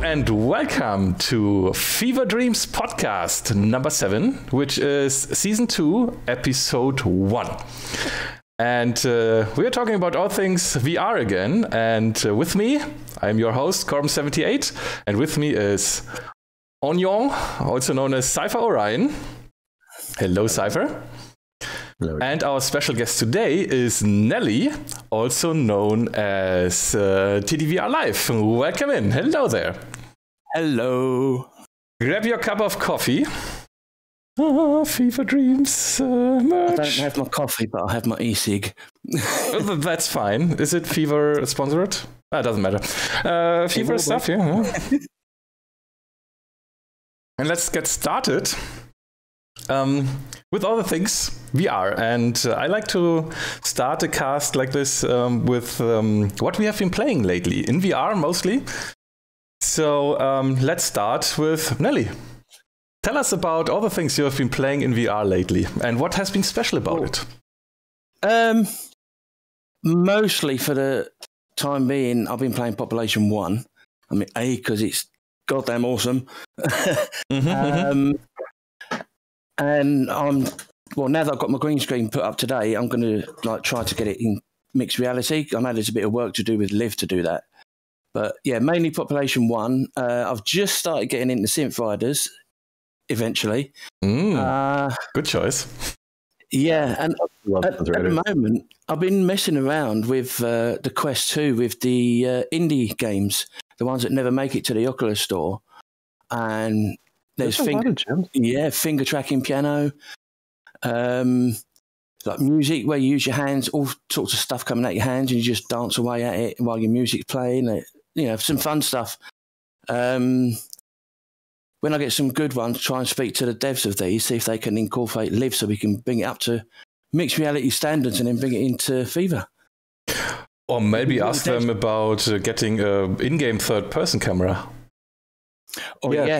and welcome to Fever Dreams podcast number 7, which is season 2, episode 1. And we are talking about all things VR again. And with me, I'm your host, Corben78, and with me is Onion, also known as XypherOrion. Hello, Cypher. Hello. And our special guest today is Nelly, also known as TiddyVRLive. Welcome in. Hello there. Hello. Grab your cup of coffee. Oh, Fever Dreams merch. I don't have my coffee, but I have my e-cig. That's fine. Is it Fever sponsored? It doesn't matter. Fever stuff, yeah. And let's get started. With all the things VR, and I like to start a cast like this with what we have been playing lately, in VR mostly. So let's start with Nelly. Tell us about all the things you have been playing in VR lately, and what has been special about it. Mostly for the time being, I've been playing Population 1. I mean, because it's goddamn awesome. And now that I've got my green screen put up today, I'm going to try to get it in mixed reality. I know there's a bit of work to do with Liv to do that. But yeah, mainly Population 1. I've just started getting into Synth Riders eventually. Good choice. Yeah, and at the moment, I've been messing around with the Quest 2 with the indie games, the ones that never make it to the Oculus store. And there's finger tracking piano, like music where you use your hands, all sorts of stuff coming out your hands, and you just dance away at it while your music's playing. Some fun stuff. When I get some good ones, try and speak to the devs of these, see if they can incorporate Liv so we can bring it up to mixed reality standards and then bring it into Fever. Or maybe ask them about getting an in-game third-person camera. Oh, yeah,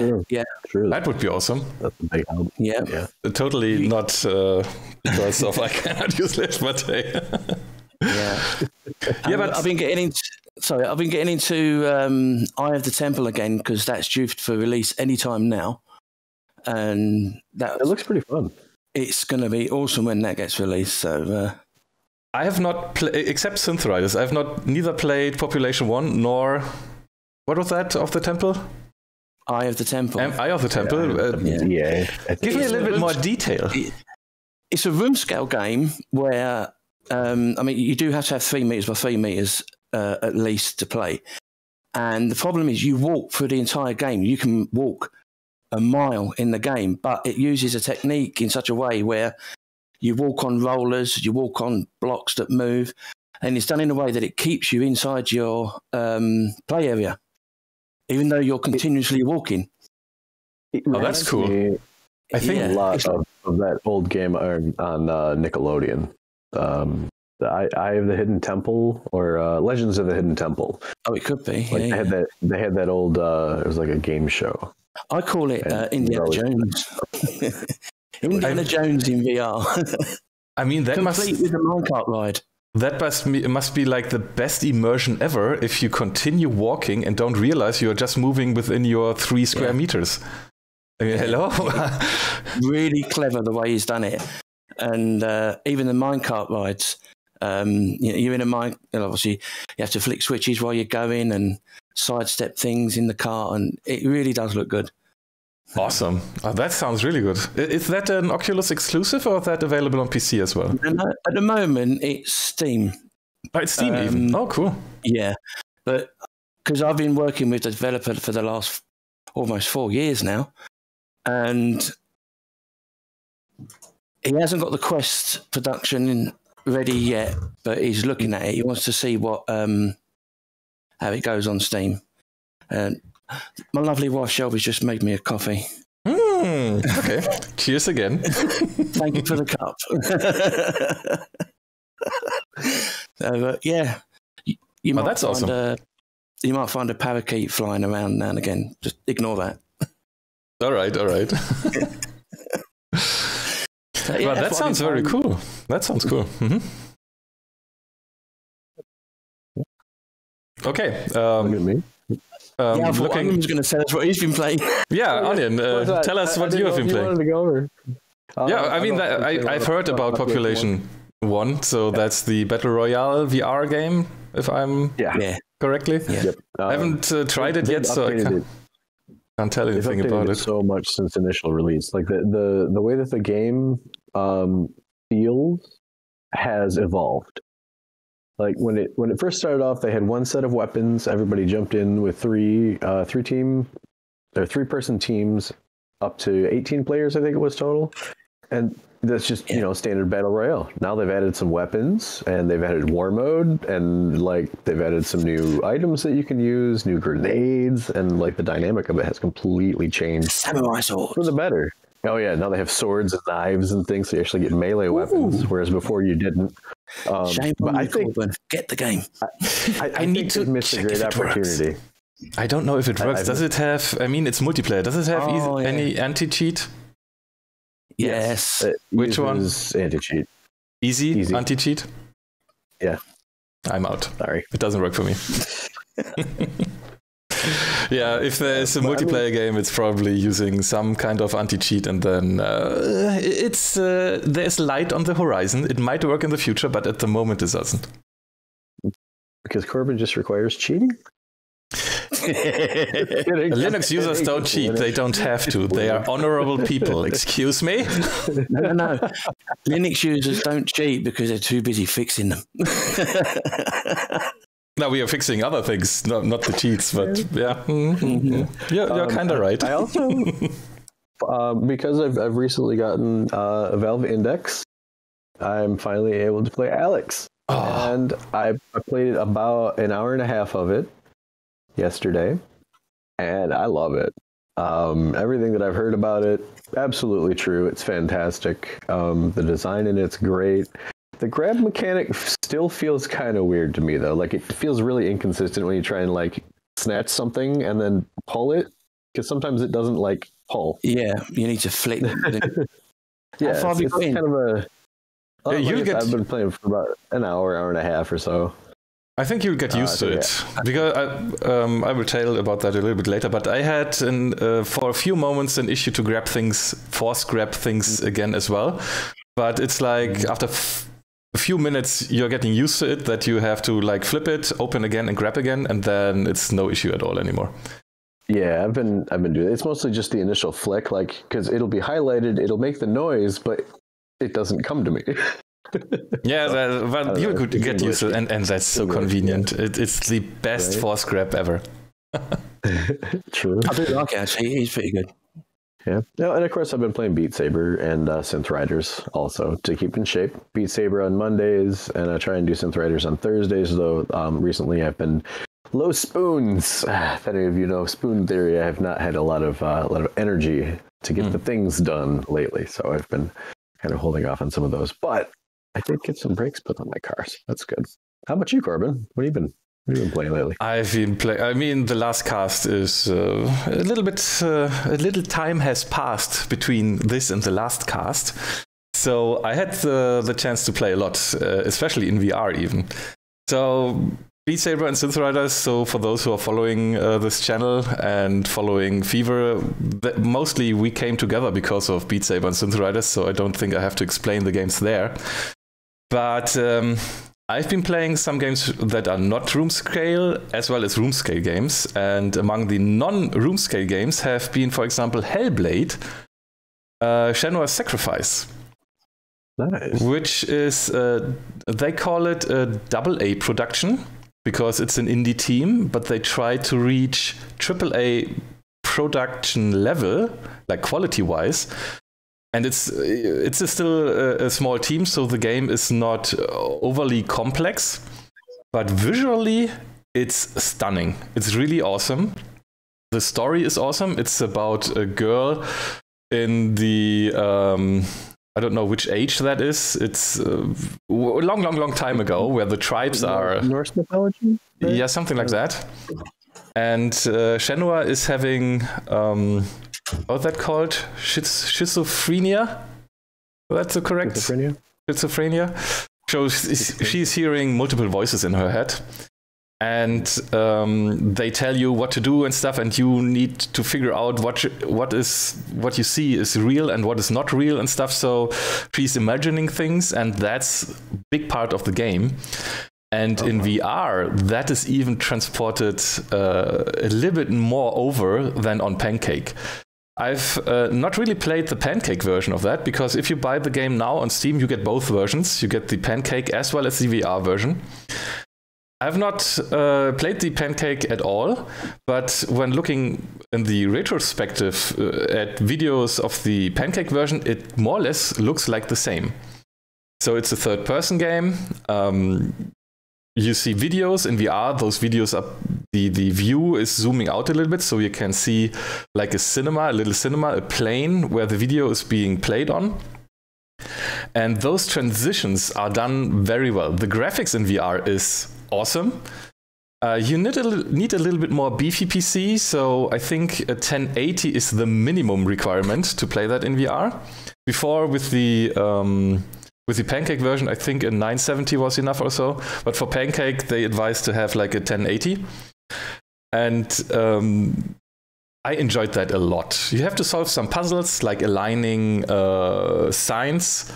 true. That would be awesome. That's a big help. Yeah. Totally not because of I cannot use Liv, but hey. But I've been getting into Eye of the Temple again because that's due for release anytime now, and it looks pretty fun. It's going to be awesome when that gets released. So I have not except Synth Riders. I have neither played Population 1 nor what was that of the Temple? Eye of the Temple. Eye of the Temple. Give me a little bit more detail. It's a room scale game where, you do have to have 3 meters by 3 meters at least to play. And the problem is you walk through the entire game. You can walk a mile in the game, but it uses a technique in such a way where you walk on rollers, you walk on blocks that move, and it's done in a way that it keeps you inside your play area, even though you're continuously walking. Oh, that's cool. I think a lot of that old game on Nickelodeon. Eye of the Hidden Temple or Legends of the Hidden Temple. Oh, it could be. They had that old. It was like a game show. I call it Indiana Jones. Indiana Jones in VR. I mean, that complete with a minecart ride. That must be like the best immersion ever if you continue walking and don't realize you're just moving within your 3 square meters. I mean, hello? Really clever the way he's done it. And even the minecart rides, you're in a mine, obviously you have to flick switches while you're going and sidestep things in the car, and it really does look good. Awesome. Oh, that sounds really good. Is that an Oculus exclusive or is that available on PC as well? At the moment, it's Steam. Oh, it's Steam even? Oh, cool. Yeah. But because I've been working with the developer for the last almost 4 years now, and he hasn't got the Quest production ready yet, but he's looking at it. He wants to see how it goes on Steam. And my lovely wife Shelby's just made me a coffee. Okay. Cheers again. Thank you for the cup. You might that's awesome. You might find a parakeet flying around now and again. Just ignore that. All right. Well, that sounds very cool. That sounds cool. Mm-hmm. Okay. Look at me. I thought Onion was going to tell us what he's been playing. Yeah, Onion, tell us what you have been playing. To go over. Yeah, I mean, I've heard about Population 1, so that's the Battle Royale VR game, if I'm correctly. Yeah. Yep. I haven't tried it yet, so I can't tell anything about it. So much since initial release. Like the way that the game feels has evolved. Like when it first started off, they had one set of weapons. Everybody jumped in with three-person teams, up to 18 players, I think it was total, and that's just standard battle royale. Now they've added some weapons, and they've added war mode, and like they've added some new items that you can use, new grenades, and like the dynamic of it has completely changed. Samurai swords for the better. Oh yeah, now they have swords and knives and things, so you actually get melee weapons, whereas before you didn't. Shame on you, Corben. Get the game. I need to miss a great opportunity. Works. I don't know if it works. Does it have? I mean, it's multiplayer. Does it have any anti-cheat? Yes. Which one? Anti-cheat. Easy anti-cheat. Yeah. I'm out. Sorry, it doesn't work for me. Yeah, if there's a multiplayer game, it's probably using some kind of anti-cheat, and then there's light on the horizon. It might work in the future, but at the moment it doesn't. Because Corben just requires cheating? Linux users don't cheat. They don't have to. They are honorable people. Excuse me? No. Linux users don't cheat because they're too busy fixing them. No, we are fixing other things, not the cheats, but yeah. Mm-hmm. You're kind of right. I also, because I've recently gotten a Valve Index, I'm finally able to play Alex. And I played about an hour and a half of it yesterday, and I love it. Everything that I've heard about it, absolutely true. It's fantastic. The design in it's great. The grab mechanic still feels kind of weird to me, though. Like, it feels really inconsistent when you try and, like, snatch something and then pull it, because sometimes it doesn't, like, pull. Yeah, you need to flick. Yeah, it's kind of a... I've been playing for about an hour and a half or so. I think you'll get used to it, because I will tell about that a little bit later. But I had, for a few moments, an issue to force grab things again as well. But it's like after a few minutes, you're getting used to it, that you have to like flip it, open again, and grab again, and then it's no issue at all anymore. Yeah, I've been doing it. It's mostly just the initial flick, like, because it'll be highlighted, it'll make the noise, but it doesn't come to me. Yeah, but you could get used to it, and that's so convenient. It's the best force grab ever. True. I do like it, actually. He's pretty good. Yeah. No, and of course, I've been playing Beat Saber and Synth Riders also to keep in shape. Beat Saber on Mondays, and I try and do Synth Riders on Thursdays, though recently I've been low spoons. If any of you know spoon theory, I have not had a lot of energy to get the things done lately, so I've been kind of holding off on some of those. But I did get some brakes put on my car, so that's good. How about you, Corben? What have you been playing lately? I've been playing. I mean, the last cast is a little time has passed between this and the last cast, so I had the chance to play a lot, especially in VR even. So Beat Saber and Synth Riders. So for those who are following this channel and following FeVR, mostly we came together because of Beat Saber and Synth Riders. So I don't think I have to explain the games there. But I've been playing some games that are not room scale, as well as room scale games. And among the non-room scale games have been, for example, Hellblade, Senua's Sacrifice. Nice. Which is, they call it a AA production, because it's an indie team, but they try to reach AAA production level, like quality-wise. And it's still a small team, so the game is not overly complex. But visually, it's stunning. It's really awesome. The story is awesome. It's about a girl in the... I don't know which age that is. It's a long time ago, where the tribes are... Norse mythology? Right? Yeah, something like that. And Senua is having... what's that called? Schizophrenia? That's the correct... Schizophrenia. So she's hearing multiple voices in her head. and they tell you what to do and stuff, and you need to figure out what you see is real and what is not real and stuff. So she's imagining things, and that's a big part of the game. And in VR, that is even transported a little bit more over than on Pancake. I've not really played the Pancake version of that, because if you buy the game now on Steam, you get both versions. You get the Pancake as well as the VR version. I've not played the Pancake at all, but when looking in the retrospective at videos of the Pancake version, it more or less looks like the same. So it's a third-person game. You see videos in VR. Those videos are the view is zooming out a little bit, so you can see like a little cinema, a plane where the video is being played on. And those transitions are done very well. The graphics in VR is awesome. You need a little bit more beefy PC, so I think a 1080 is the minimum requirement to play that in VR. Before, with the Pancake version, I think a 970 was enough or so. But for Pancake, they advised to have like a 1080. And I enjoyed that a lot. You have to solve some puzzles, like aligning signs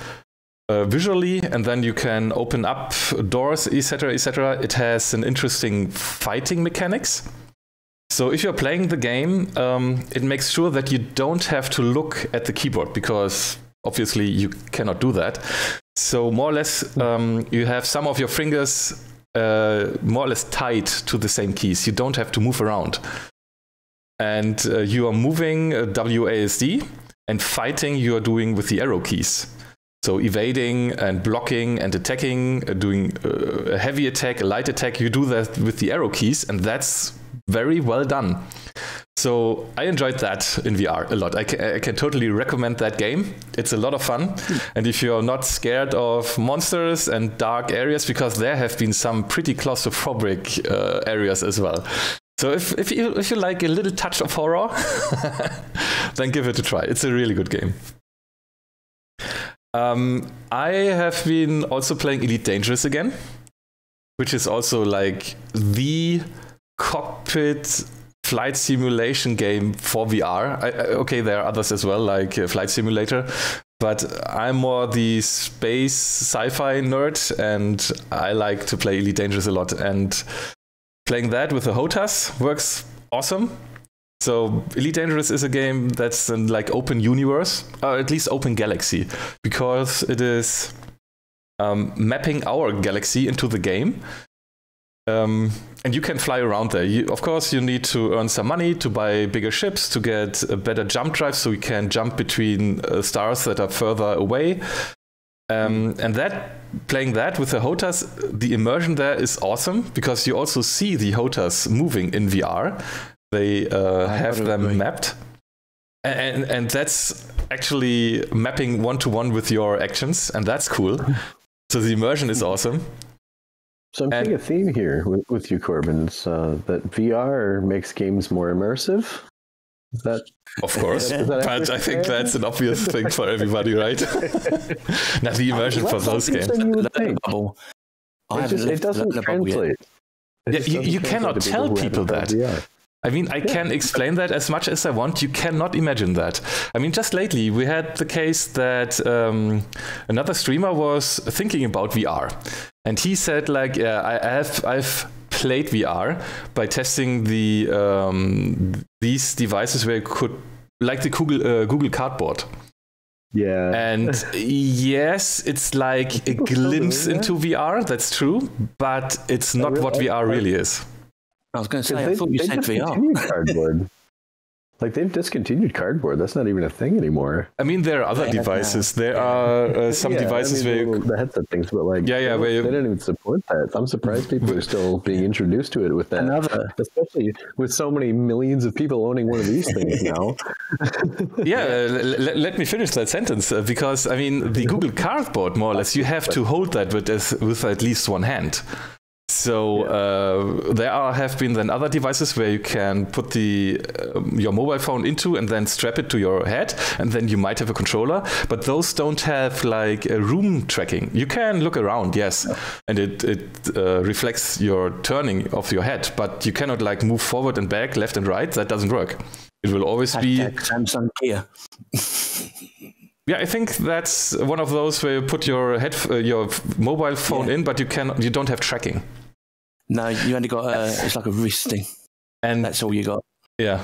visually, and then you can open up doors, etc., etc. It has an interesting fighting mechanics. So if you're playing the game, it makes sure that you don't have to look at the keyboard, because obviously you cannot do that. So more or less, you have some of your fingers more or less tied to the same keys. You don't have to move around. And you are moving WASD, and fighting you are doing with the arrow keys. So evading and blocking and attacking, doing a heavy attack, a light attack, you do that with the arrow keys, and that's very well done. So I enjoyed that in VR a lot. I can totally recommend that game. It's a lot of fun. And if you're not scared of monsters and dark areas, because there have been some pretty claustrophobic areas as well. So if you like a little touch of horror, then give it a try. It's a really good game. I have been also playing Elite Dangerous again, which is also like the cockpit flight simulation game for VR. Okay, there are others as well, like Flight Simulator, but I'm more the space sci-fi nerd, and I like to play Elite Dangerous a lot. And playing that with the HOTAS works awesome. So Elite Dangerous is a game that's in like open universe, or at least open galaxy, because it is mapping our galaxy into the game. And you can fly around there. Of course, you need to earn some money to buy bigger ships, to get a better jump drive, so you can jump between stars that are further away. And playing that with the HOTAS, the immersion there is awesome, because you also see the HOTAS moving in VR. They have them mapped. And that's actually mapping one-to-one with your actions, and that's cool. So the immersion is awesome. So I'm seeing a theme here with you, Corben. It's that VR makes games more immersive. Is that, of course, but I think that's an obvious thing for everybody, right? Now the immersion for those games. It doesn't translate. You cannot tell people that. I mean, I can explain that as much as I want. You cannot imagine that. I mean, just lately we had the case that another streamer was thinking about VR, and he said, like, yeah, I've played VR by testing these devices where you could, like the Google Cardboard. Yeah. And yes, it's like a glimpse into VR. That's true, but it's not what VR really is. I was going to say, I thought you said VR. Cardboard. Like, they've discontinued cardboard. That's not even a thing anymore. I mean, there are other devices. There are some devices where the headset things, but like, they don't even support that. I'm surprised people are still being introduced to it with that. Especially with so many millions of people owning one of these things now. Let me finish that sentence, because I mean, the Google Cardboard, more or less, you have to hold that with at least one hand. So have been then other devices where you can put your mobile phone into and then strap it to your head, and then you might have a controller. But those don't have like a room tracking. You can look around, yes, and it reflects your turning of your head, but you cannot like move forward and back, left and right. That doesn't work. It will always be Samsung Gear. Yeah, I think that's one of those where you put your mobile phone in, but you don't have tracking. No, you only got it's like a wrist thing, and that's all you got. Yeah.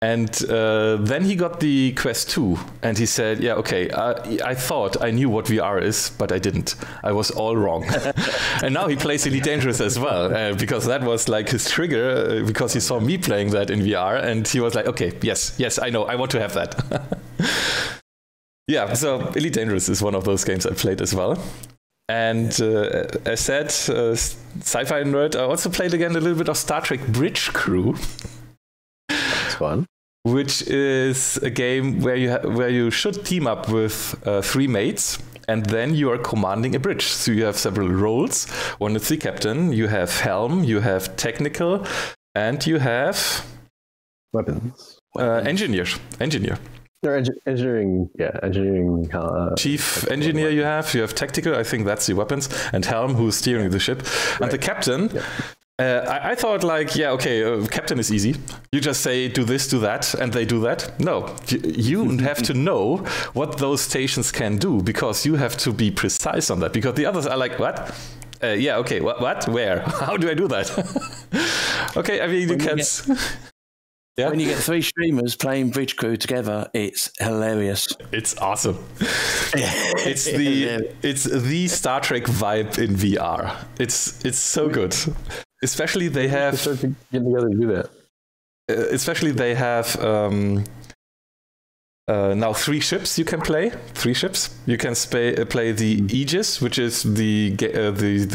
And then he got the Quest 2, and he said, yeah, okay, I thought I knew what VR is, but I didn't. I was all wrong. And now he plays Elite Dangerous as well, because that was like his trigger, because he saw me playing that in VR, and he was like, okay, yes, I know, I want to have that. Yeah, so Elite Dangerous is one of those games I played as well. And as said, sci-fi nerd, I also played again a little bit of Star Trek Bridge Crew. That's fun. Which is a game where you should team up with 3 mates, and then you are commanding a bridge. So you have several roles. One is the captain, you have helm, you have technical, and you have weapons. Engineer. Or engineering. Chief engineer you have tactical, I think that's the weapons, and helm, who's steering the ship. Right. And the captain, I thought like, yeah, okay, captain is easy. You just say, do this, do that, and they do that. No, you have to know what those stations can do, because you have to be precise on that, because the others are like, what? Yeah, okay, what? Where? How do I do that? Okay, I mean, you can... Yeah. When you get 3 streamers playing Bridge Crew together, it's hilarious. It's awesome. It's the Star Trek vibe in VR. It's so good. Especially they have start to get together to do that. Especially they have now 3 ships you can play. 3 ships. You can play the Aegis, which is the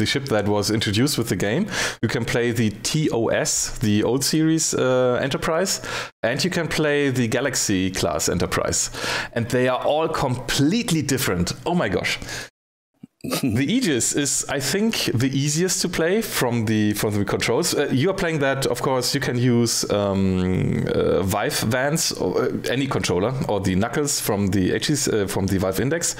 ship that was introduced with the game. You can play the TOS, the old series Enterprise, and you can play the Galaxy class Enterprise. And they are all completely different. Oh my gosh. The Aegis is, I think, the easiest to play from the controls. You are playing that, of course. You can use Vive Vans, or any controller, or the Knuckles from the from the Vive Index.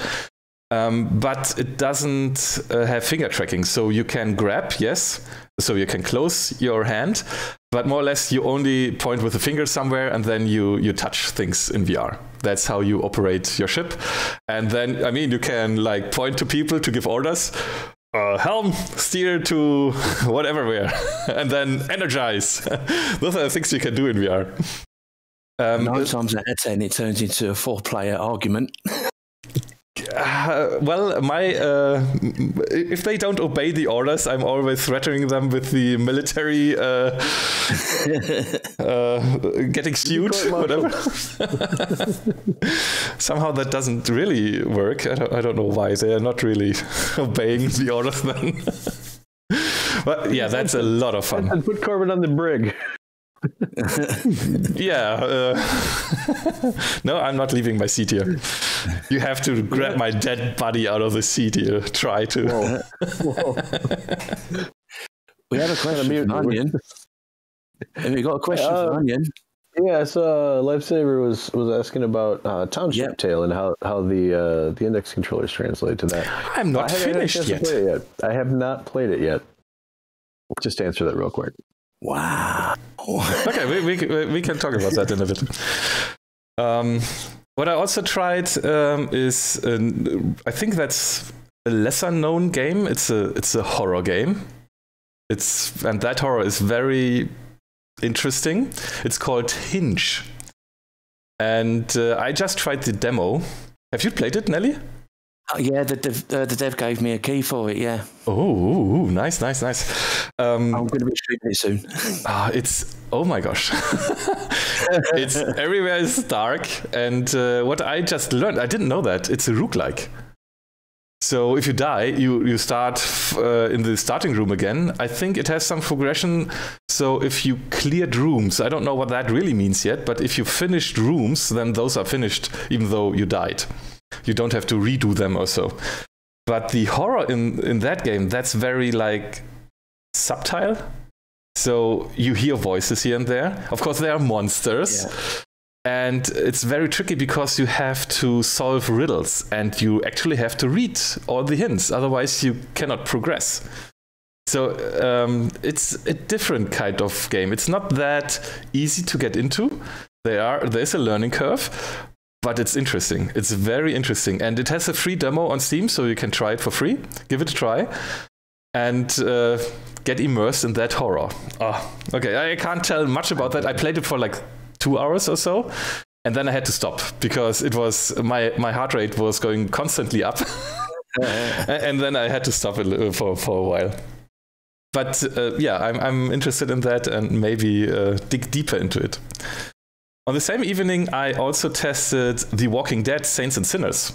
But it doesn't have finger tracking, so you can grab, yes, so you can close your hand, but more or less you only point with the finger somewhere, and then you touch things in VR. That's how you operate your ship. And then, I mean, you can like point to people to give orders. Helm, steer to whatever where, and then energize. Those are the things you can do in VR. 9 times out of 10, it turns into a 4-player argument. Well, if they don't obey the orders, I'm always threatening them with the military getting stewed, whatever. Somehow that doesn't really work. I don't know why. They are not really obeying the orders then. But yeah, that's a lot of fun. And put Corben on the brig. Yeah. No, I'm not leaving my seat here. You have to grab my dead body out of the seat here. Try to. Whoa. We have a question from Onion. Have you got a question for Onion? Yeah, so Lifesaver was asking about Township Tale and how the index controllers translate to that. I'm not finished yet. I have not played it yet. Just answer that real quick. Wow. Okay, we can talk about that in a bit. What I also tried is I think that's a lesser known game. It's a horror game. And that horror is very interesting. It's called Hinge. And I just tried the demo. Have you played it, Nelly? Yeah, the dev gave me a key for it, yeah. Oh, nice. I'm going to be streaming it soon. Oh my gosh. It's everywhere is dark, and what I just learned, I didn't know that, it's a roguelike. So if you die, you start in the starting room again. I think it has some progression. So if you cleared rooms, I don't know what that really means yet, but if you finished rooms, then those are finished, even though you died. You don't have to redo them or so. But the horror in that game, that's very like subtle. So you hear voices here and there. Of course, there are monsters. Yeah. And it's very tricky because you have to solve riddles and you actually have to read all the hints. Otherwise, you cannot progress. So it's a different kind of game. It's not that easy to get into. There's a learning curve, but it's interesting. It's very interesting. And it has a free demo on Steam, so you can try it for free. Give it a try. And get immersed in that horror. Oh, okay, I can't tell much about that. I played it for like 2 hours or so, and then I had to stop because it was my heart rate was going constantly up. And then I had to stop it for a while. But yeah, I'm interested in that and maybe dig deeper into it. On the same evening, I also tested The Walking Dead: Saints and Sinners.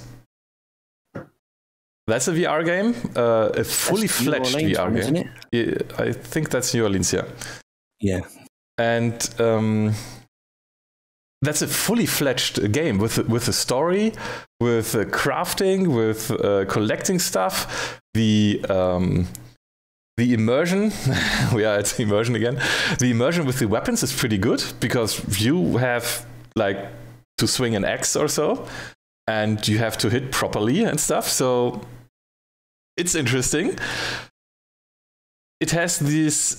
That's a VR game, a fully fledged VR game. Isn't it? I think that's New Orleans, yeah. Yeah. And that's a fully fledged game with a story, with crafting, with collecting stuff. The immersion, we are at immersion again. The immersion with the weapons is pretty good because you have like to swing an axe or so, and you have to hit properly and stuff. So it's interesting. It has this,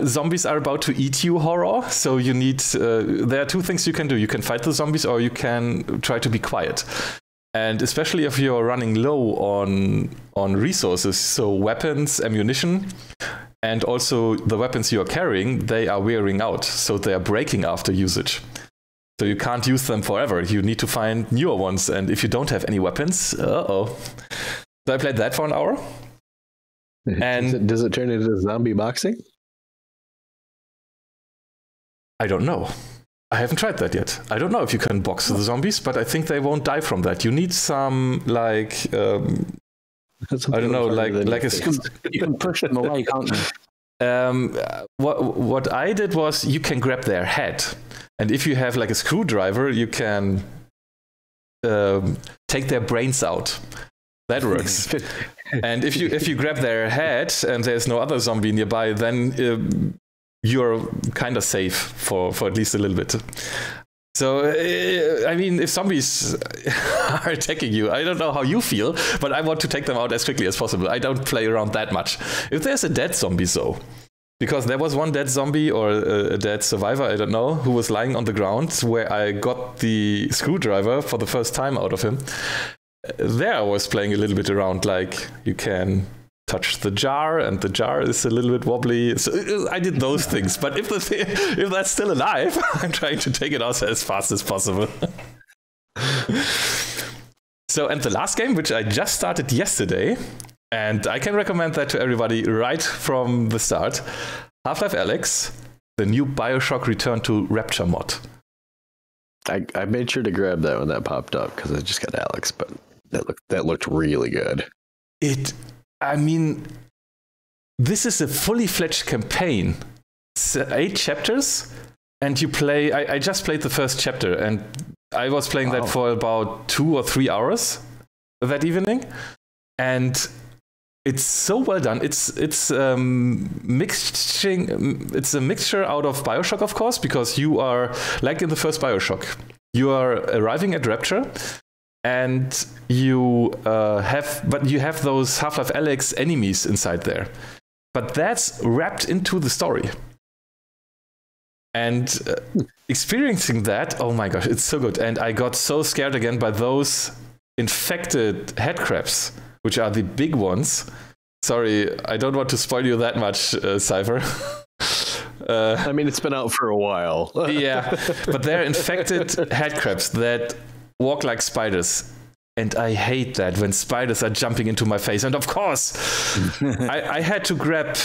zombies are about to eat you horror. So you need, there are two things you can do. You can fight the zombies or you can try to be quiet. And especially if you're running low on resources, so weapons, ammunition, and also the weapons you're carrying, they are wearing out. So they are breaking after usage. So you can't use them forever. You need to find newer ones. And if you don't have any weapons, uh-oh. So I played that for an hour. And does it turn into zombie boxing? I don't know. I haven't tried that yet. I don't know if you can box the zombies, but I think they won't die from that. You need some like I don't know, like a you can push them away, can't you? What I did was you can grab their head, and if you have like a screwdriver, you can take their brains out. That works. And if you grab their head and there's no other zombie nearby, then you're kind of safe for at least a little bit. So, I mean, if zombies are attacking you, I don't know how you feel, but I want to take them out as quickly as possible. I don't play around that much. If there's a dead zombie, though, because there was one dead zombie or a dead survivor, I don't know, who was lying on the ground where I got the screwdriver for the first time out of him. There I was playing a little bit around, like you can touch the jar and the jar is a little bit wobbly. So I did those things, but if that's still alive, I'm trying to take it out as fast as possible. So, and the last game, which I just started yesterday, and I can recommend that to everybody right from the start, Half-Life Alyx, the new Bioshock Return to Rapture mod. I made sure to grab that when that popped up because I just got Alyx, but that looked really good. I mean, this is a fully fledged campaign. It's 8 chapters, and you play. I just played the first chapter, and I was playing that for about 2 or 3 hours that evening, and it's so well done. It's mixing. It's a mixture out of Bioshock, of course, because you are like in the first Bioshock. You are arriving at Rapture, and you have those Half-Life Alyx enemies inside there. But that's wrapped into the story. And experiencing that, oh my gosh, it's so good. And I got so scared again by those infected headcrabs, which are the big ones. Sorry, I don't want to spoil you that much, Cypher. I mean, it's been out for a while. Yeah, but they're infected headcrabs that walk like spiders. And I hate that when spiders are jumping into my face. And of course, I had to grab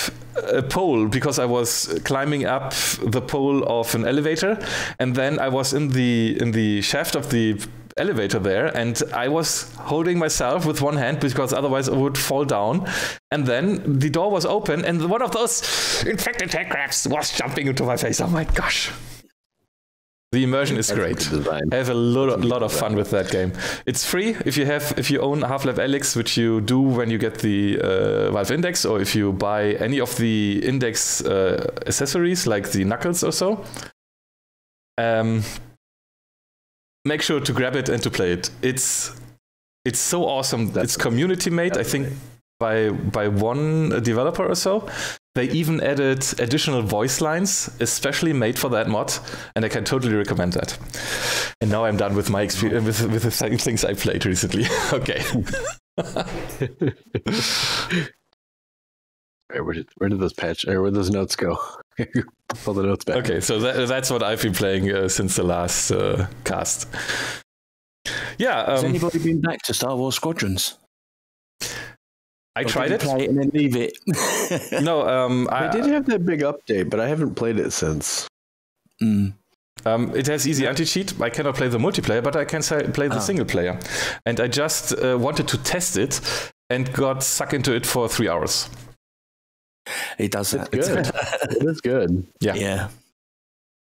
a pole because I was climbing up the pole of an elevator. And then I was in the shaft of the elevator there. And I was holding myself with one hand because otherwise I would fall down. And then the door was open and one of those infected headcrabs was jumping into my face. Oh my gosh. The immersion is great. I have a lot of fun with that game. It's free if you own Half-Life Alyx, which you do when you get the Valve Index, or if you buy any of the Index accessories like the Knuckles or so. Make sure to grab it and to play it. It's so awesome. It's community made, I think, by one developer or so. They even added additional voice lines, especially made for that mod, and I can totally recommend that. And now I'm done with my experience with the things I played recently. Okay. Where did those notes go? Pull the notes back. Okay, so that's what I've been playing since the last cast. Yeah. Has anybody been back to Star Wars Squadrons? I tried it. Play it and then leave it. No, I did have that big update, but I haven't played it since. It has easy anti-cheat. I cannot play the multiplayer, but I can play the single player. And I just wanted to test it and got sucked into it for 3 hours. It does that. It's good. It is good. Yeah.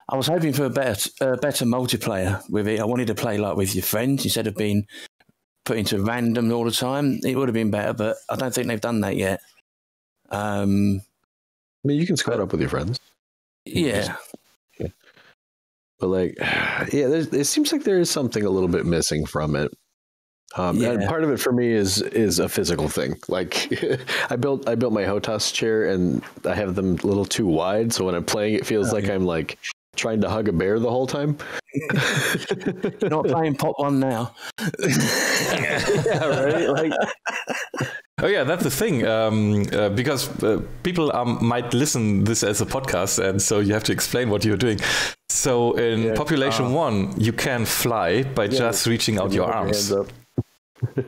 I was hoping for a better multiplayer with it. I wanted to play like with your friends instead of being put into random all the time. It would have been better, but I don't think they've done that yet. I mean, you can squad up with your friends. Yeah. But like, it seems like there is something a little bit missing from it. And part of it for me is a physical thing. Like, I built my HOTAS chair, and I have them a little too wide, so when I'm playing, it feels like I'm like trying to hug a bear the whole time. You're not playing Pop 1 now. Yeah, right? Like, oh yeah, that's the thing. Because people might listen this as a podcast, and so you have to explain what you're doing. So in Population 1, you can fly by just reaching out your arms.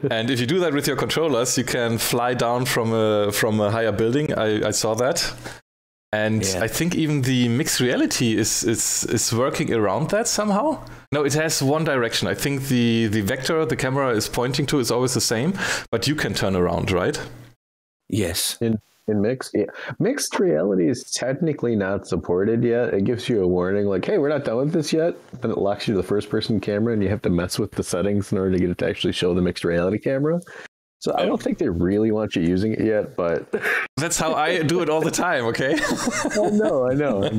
And if you do that with your controllers, you can fly down from a higher building. I saw that. And I think even the mixed reality is working around that somehow. No, it has one direction. I think the vector the camera is pointing to is always the same, but you can turn around, right? Yes. In mixed, mixed reality is technically not supported yet. It gives you a warning like, hey, we're not done with this yet. Then it locks you to the first person camera, and you have to mess with the settings in order to get it to actually show the mixed reality camera. So I don't think they really want you using it yet, but that's how I do it all the time. Okay. I know.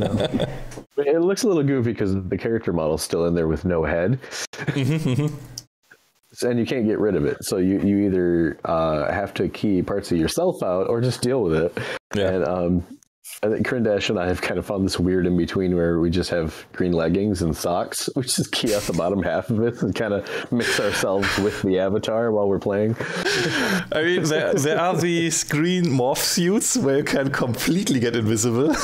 But it looks a little goofy because the character model's still in there with no head. And you can't get rid of it. So you either have to key parts of yourself out or just deal with it. Yeah. And I think Krindash and I have kind of found this weird in between where we just have green leggings and socks. We just key out the bottom half of it and kind of mix ourselves with the avatar while we're playing. I mean, there are these green morph suits where you can completely get invisible.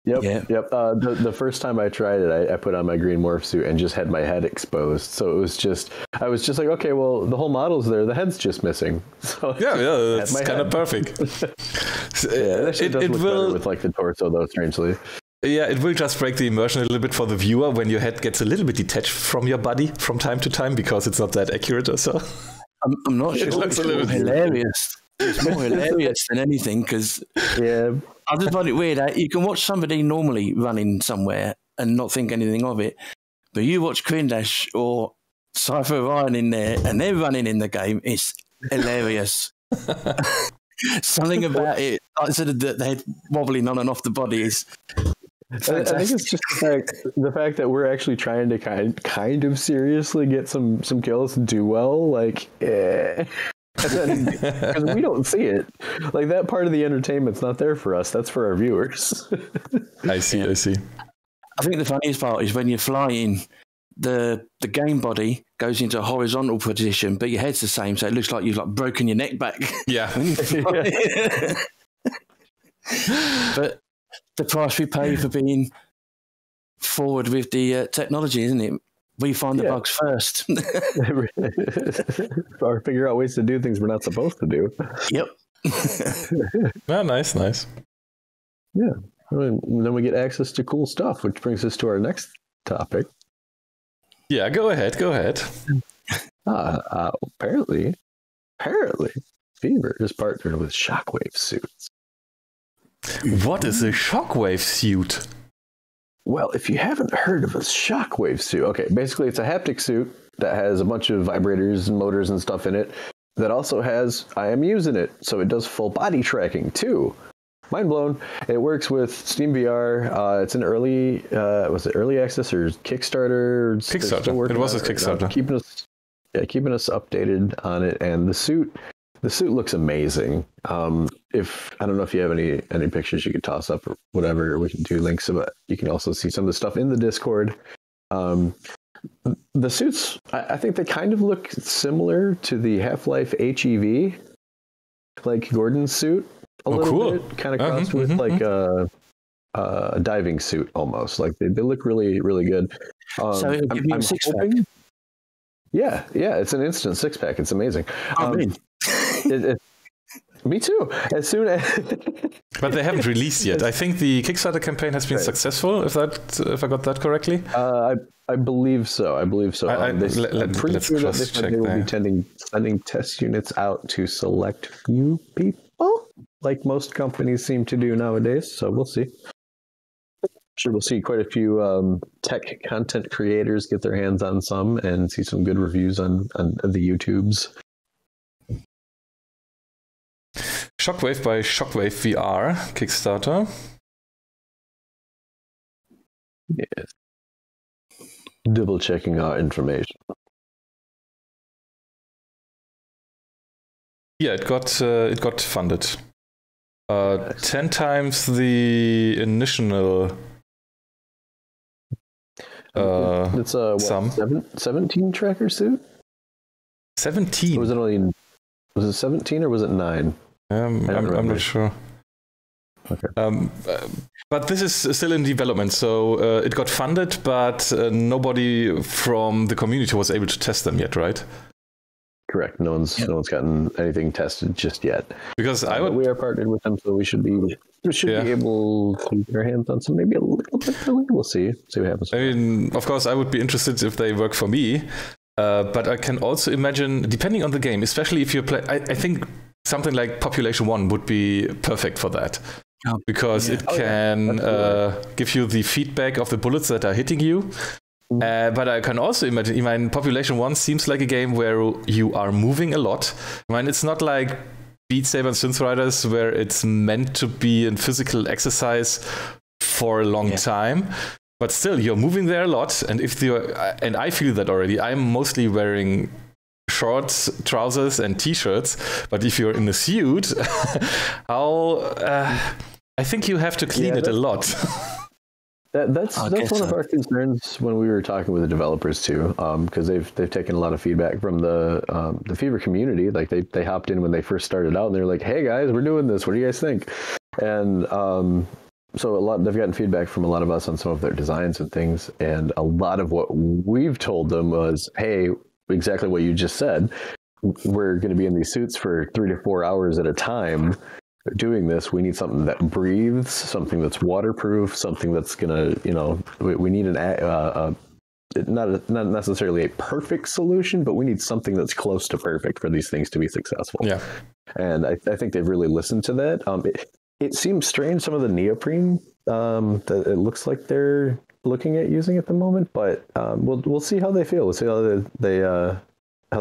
Yep. The first time I tried it, I put on my green morph suit and just had my head exposed. So I was just like, okay, well, the whole model's there. The head's just missing. So that's kind of perfect. It does look better with like the torso, though, strangely. Yeah, it will just break the immersion a little bit for the viewer when your head gets a little bit detached from your body from time to time because it's not that accurate or so. I'm not sure. It looks a little hilarious. It's more hilarious than anything because I just find it weird. You can watch somebody normally running somewhere and not think anything of it, but you watch Krindash or XypherOrion in there and they're running in the game. It's hilarious. Something about it, sort of the head wobbling on and off the body is fantastic. I think it's just the fact that we're actually trying to kind of seriously get some kills and do well. Like, because we don't see it. Like, that part of the entertainment's not there for us. That's for our viewers. I see. I think the funniest part is when you're flying, the game body goes into a horizontal position, but your head's the same, so it looks like you've like broken your neck back. Yeah. But the price we pay for being forward with the technology, isn't it? We find the bugs first. Or figure out ways to do things we're not supposed to do. Yep. Nice. Yeah. I mean, then we get access to cool stuff, which brings us to our next topic. Yeah, go ahead. Apparently, FeVR is partnered with Shockwave Suits. What is a Shockwave Suit? Well, if you haven't heard of a Shockwave Suit, okay, basically it's a haptic suit that has a bunch of vibrators and motors and stuff in it that also has IMUs in it, so it does full body tracking too. Mind blown. It works with SteamVR. It's an early, was it early access or Kickstarter? Kickstarter. It was a Kickstarter. Keeping us updated on it, and the suit looks amazing. If I don't know if you have any pictures you could toss up or whatever, we can do links, but you can also see some of the stuff in the Discord. The suits, I think they kind of look similar to the Half-Life HEV, like Gordon's suit. A little bit, kind of crossed with like a diving suit almost. Like they look really, really good. So it'll give you a six-pack. Yeah, it's an instant six-pack. It's amazing. Me too. As soon as, but they haven't released yet. I think the Kickstarter campaign has been successful. If I got that correctly. I believe so. I'm pretty sure that they will be sending test units out to select few people, like most companies seem to do nowadays. So we'll see. Sure, we'll see quite a few tech content creators get their hands on some and see some good reviews on the YouTubes. Shockwave by Shockwave VR Kickstarter. Yes. Double checking our information. Yeah, it got funded. 10 times the initial. It's a sum. 17 tracker suit. 17. Was it 17 or was it 9? I'm not sure. Okay. But this is still in development, so it got funded, but nobody from the community was able to test them yet, right? Correct. No one's gotten anything tested just yet. Because we are partnered with them, so we should be able to get our hands on some, maybe a little bit. We'll see what happens. I mean, of course, I would be interested if they work for me, but I can also imagine, depending on the game, especially if you play, I think something like Population 1 would be perfect for that. Because it can give you the feedback of the bullets that are hitting you. But I can also imagine, Population 1 seems like a game where you are moving a lot. It's not like Beat Saber and Synth Riders where it's meant to be a physical exercise for a long time. But still, you're moving there a lot. And and I feel that already. I'm mostly wearing shorts, trousers, and t-shirts. But if you're in a suit, I think you have to clean it a lot. That's one of our concerns when we were talking with the developers too, because they've taken a lot of feedback from the FeVR community. Like they hopped in when they first started out, and they're like, "Hey guys, we're doing this. What do you guys think?" And so they've gotten feedback from a lot of us on some of their designs and things, and a lot of what we've told them was, "Hey, exactly what you just said. We're going to be in these suits for 3 to 4 hours at a time." Doing this, we need something that breathes, something that's waterproof, something that's gonna, we need not necessarily a perfect solution, but we need something that's close to perfect for these things to be successful. Yeah, and I think they've really listened to that. It seems strange, some of the neoprene that it looks like they're looking at using at the moment, but we'll see how they feel. We'll see how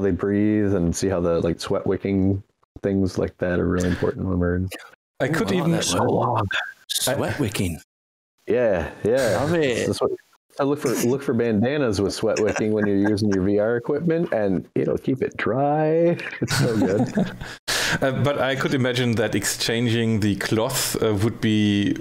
they breathe, and see how the sweat wicking things like that are really important when we're in. I could even sweat wicking. Yeah. Love it. That's what I look for bandanas with sweat wicking when you're using your VR equipment, and it'll keep it dry. It's so good. But I could imagine that exchanging the cloth would be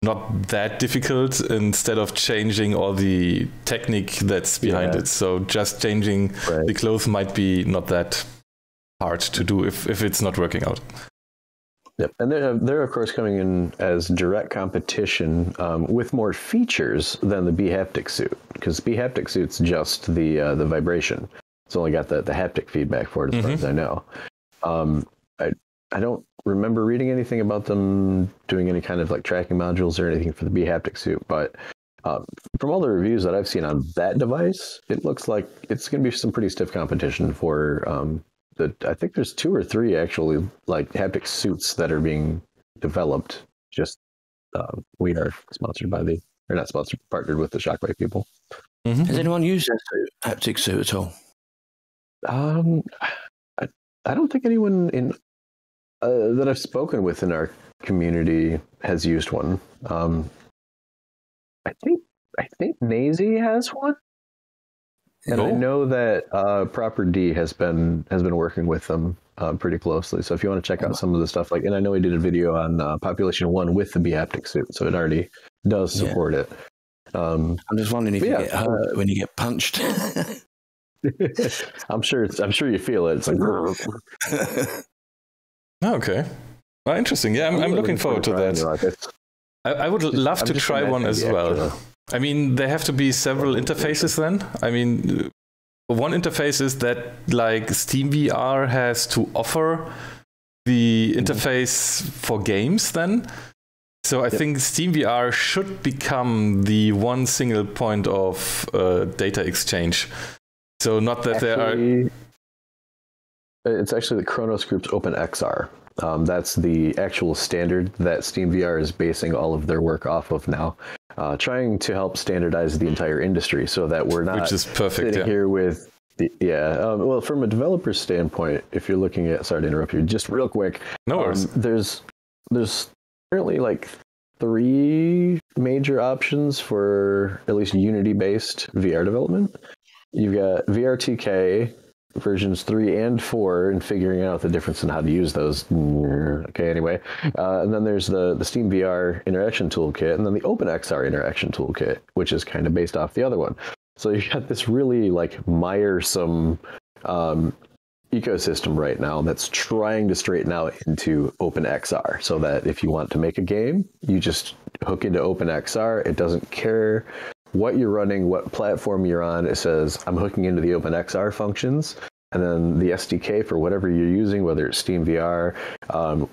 not that difficult instead of changing all the technique that's behind it. So just changing the clothes might be not that hard to do if it's not working out. Yep, and they're of course coming in as direct competition with more features than the B-Haptic suit, because B-Haptic suit's just the vibration. It's only got the haptic feedback for it, as far as I know. I don't remember reading anything about them doing any kind of tracking modules or anything for the B-Haptic suit, but from all the reviews that I've seen on that device, it looks like it's going to be some pretty stiff competition for I think there's 2 or 3 actually haptic suits that are being developed. Just we are sponsored by the They're not sponsored, partnered with the Shockwave people. Mm-hmm. Has anyone used that haptic suit at all? I don't think anyone in that I've spoken with in our community has used one. I think Nazy has one, and I know that Proper D has been working with them pretty closely. So if you want to check out some of the stuff, and I know he did a video on Population 1 with the haptic suit, so it already does support it. I'm just wondering if you get hurt when you get punched. I'm sure you feel it. It's like okay. Well, interesting. Yeah, I'm looking forward to that. I would love to try one as well. I mean, there have to be several interfaces then. I mean, one interface is that like SteamVR has to offer the interface for games then. So I think SteamVR should become the one single point of data exchange. So not that there are... It's actually the Kronos Group's OpenXR. That's the actual standard that SteamVR is basing all of their work off of now, trying to help standardize the entire industry so that we're not sitting here with... well, from a developer standpoint, if you're looking at... Sorry to interrupt you, just real quick. No worries. There's currently like 3 major options for at least Unity-based VR development. You've got VRTK versions 3 and 4, and figuring out the difference in how to use those. Okay, anyway. And then there's the SteamVR Interaction Toolkit, and then the OpenXR Interaction Toolkit, which is kind of based off the other one. So you've got this really like miresome ecosystem right now that's trying to straighten out into OpenXR, so that if you want to make a game, you just hook into OpenXR. It doesn't care what you're running, what platform you're on. It says, I'm hooking into the OpenXR functions, and then the SDK for whatever you're using, whether it's SteamVR,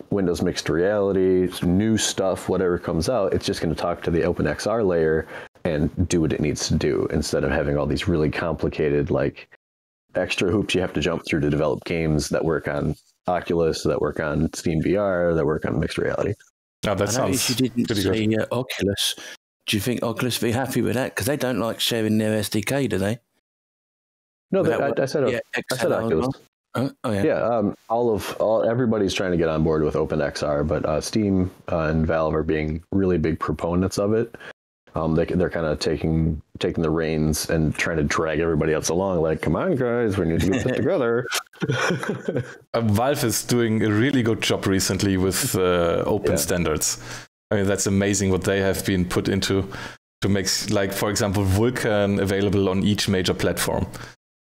Windows Mixed Reality, new stuff, whatever comes out, it's just going to talk to the OpenXR layer and do what it needs to do, instead of having all these really complicated, like, extra hoops you have to jump through to develop games that work on Oculus, that work on SteamVR, that work on Mixed Reality. Oh, that sounds if you didn't see Oculus, do you think Oculus would be happy with that? Because they don't like sharing their SDK, do they? No, I said Oculus. Everybody's trying to get on board with OpenXR, but Steam and Valve are being really big proponents of it. They're kind of taking the reins and trying to drag everybody else along. Like, come on, guys, we need to get this together. Valve is doing a really good job recently with open standards. I mean, that's amazing what they have been put into to make, like, for example, Vulkan available on each major platform.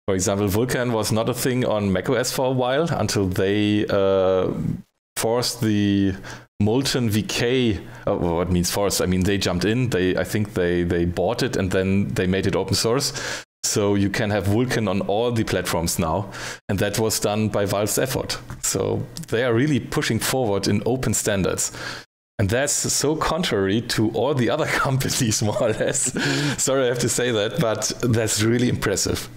For example, Vulkan was not a thing on macOS for a while until they forced the Molten VK. What means forced? I mean, they jumped in. I think they bought it and then they made it open source. So you can have Vulkan on all the platforms now. And that was done by Valve's effort. So they are really pushing forward in open standards. And that's so contrary to all the other companies, more or less. Sorry, I have to say that, but that's really impressive.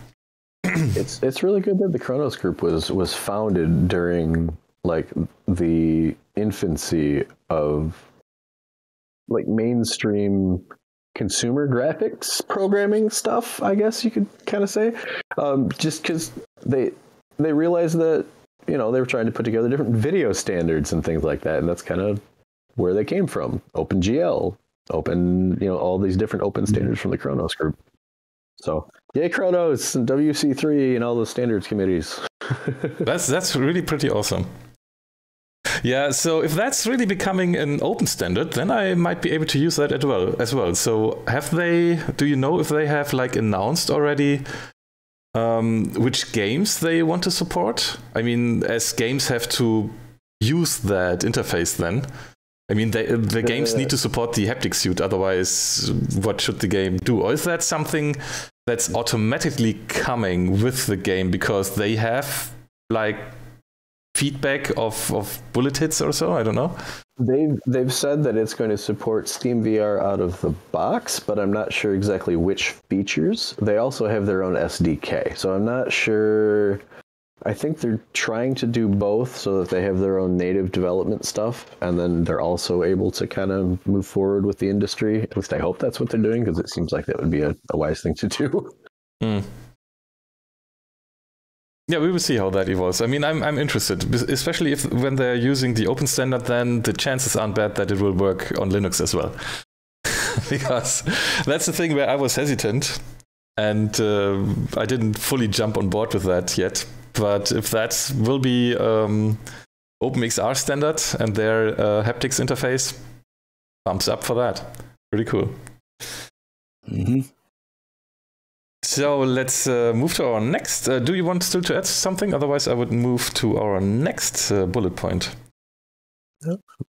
It's really good that the Kronos Group was founded during like the infancy of like mainstream consumer graphics programming stuff, I guess you could kind of say. Just because they realized that, they were trying to put together different video standards and things like that, and that's kind of where they came from. OpenGL, all these different open standards from the Kronos Group. So, yay Kronos and WC3 and all those standards committees. That's really pretty awesome. Yeah, so if that's really becoming an open standard, then I might be able to use that as well. So do you know if they have like announced already which games they want to support? I mean, as games have to use that interface then. I mean, the games need to support the haptic suit, otherwise what should the game do? Or is that something that's automatically coming with the game because they have like feedback of bullet hits or so? I don't know. They've said that it's going to support SteamVR out of the box, but I'm not sure exactly which features. They also have their own SDK, so I'm not sure I think they're trying to do both so that they have their own native development stuff, and then they're also able to kind of move forward with the industry. At least I hope that's what they're doing, because it seems like that would be a wise thing to do. Mm. Yeah, we will see how that evolves. I mean, I'm interested, especially when they're using the open standard, then the chances aren't bad that it will work on Linux as well. Because that's the thing where I was hesitant, and I didn't fully jump on board with that yet. But if that will be OpenXR standard and their haptics interface, thumbs up for that. Pretty cool. Mm-hmm. So let's move to our next. Do you want still to add something? Otherwise, I would move to our next bullet point.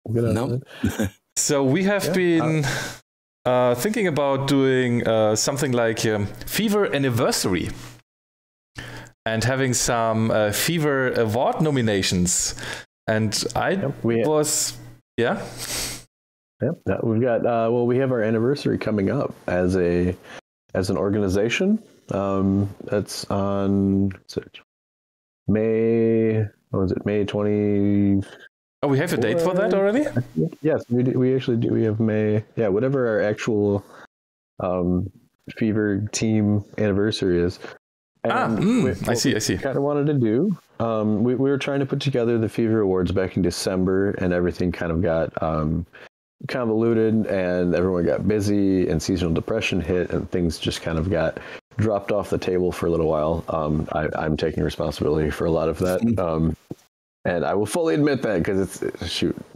No. So we have been thinking about doing something like FeVR Anniversary and having some FeVR Award nominations. And we've got we have our anniversary coming up as an organization. That's on May 20. Oh, we have a date for that already? Yes, we actually do. We have May. Yeah, whatever our actual FeVR team anniversary is. And I see. Kind of wanted to do. We were trying to put together the FeVR Awards back in December, and everything kind of got convoluted, and everyone got busy, and seasonal depression hit, and things just kind of got dropped off the table for a little while. I'm taking responsibility for a lot of that. And I will fully admit that, because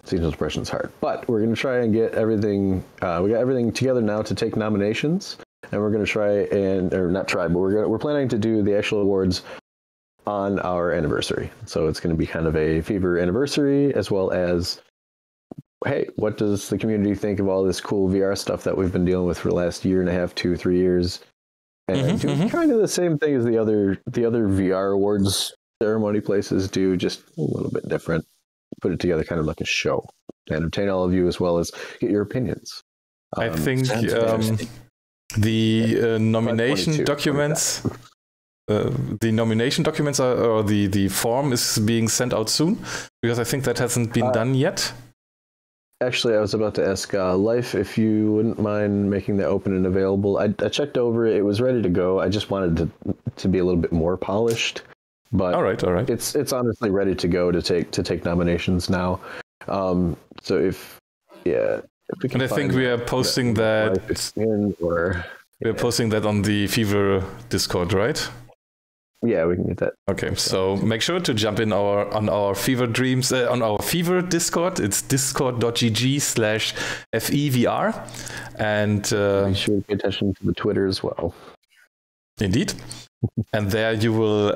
seasonal depression is hard. But we're going to try and get everything. We got everything together now to take nominations, and we're going to we're planning to do the actual awards on our anniversary. So it's going to be kind of a FeVR anniversary, as well as, hey, what does the community think of all this cool VR stuff that we've been dealing with for the last year and a half, 2-3 years, and do kind of the same thing as the other VR awards ceremony places do, just a little bit different. Put it together kind of like a show to entertain all of you, as well as get your opinions. I think the nomination documents, the nomination documents or the form is being sent out soon, because I think that hasn't been done yet. Actually, I was about to ask Life if you wouldn't mind making that open and available. I checked over it; it was ready to go. I just wanted to be a little bit more polished. But all right. It's honestly ready to go to take nominations now. So if we can, and I think we are posting that. We're posting that on the FeVR Discord, right? Yeah, we can get that. Okay, so make sure to jump in on our FeVR Dreams on our FeVR Discord. It's discord.gg/FeVR, and make sure to pay attention to the Twitter as well. Indeed. And there you will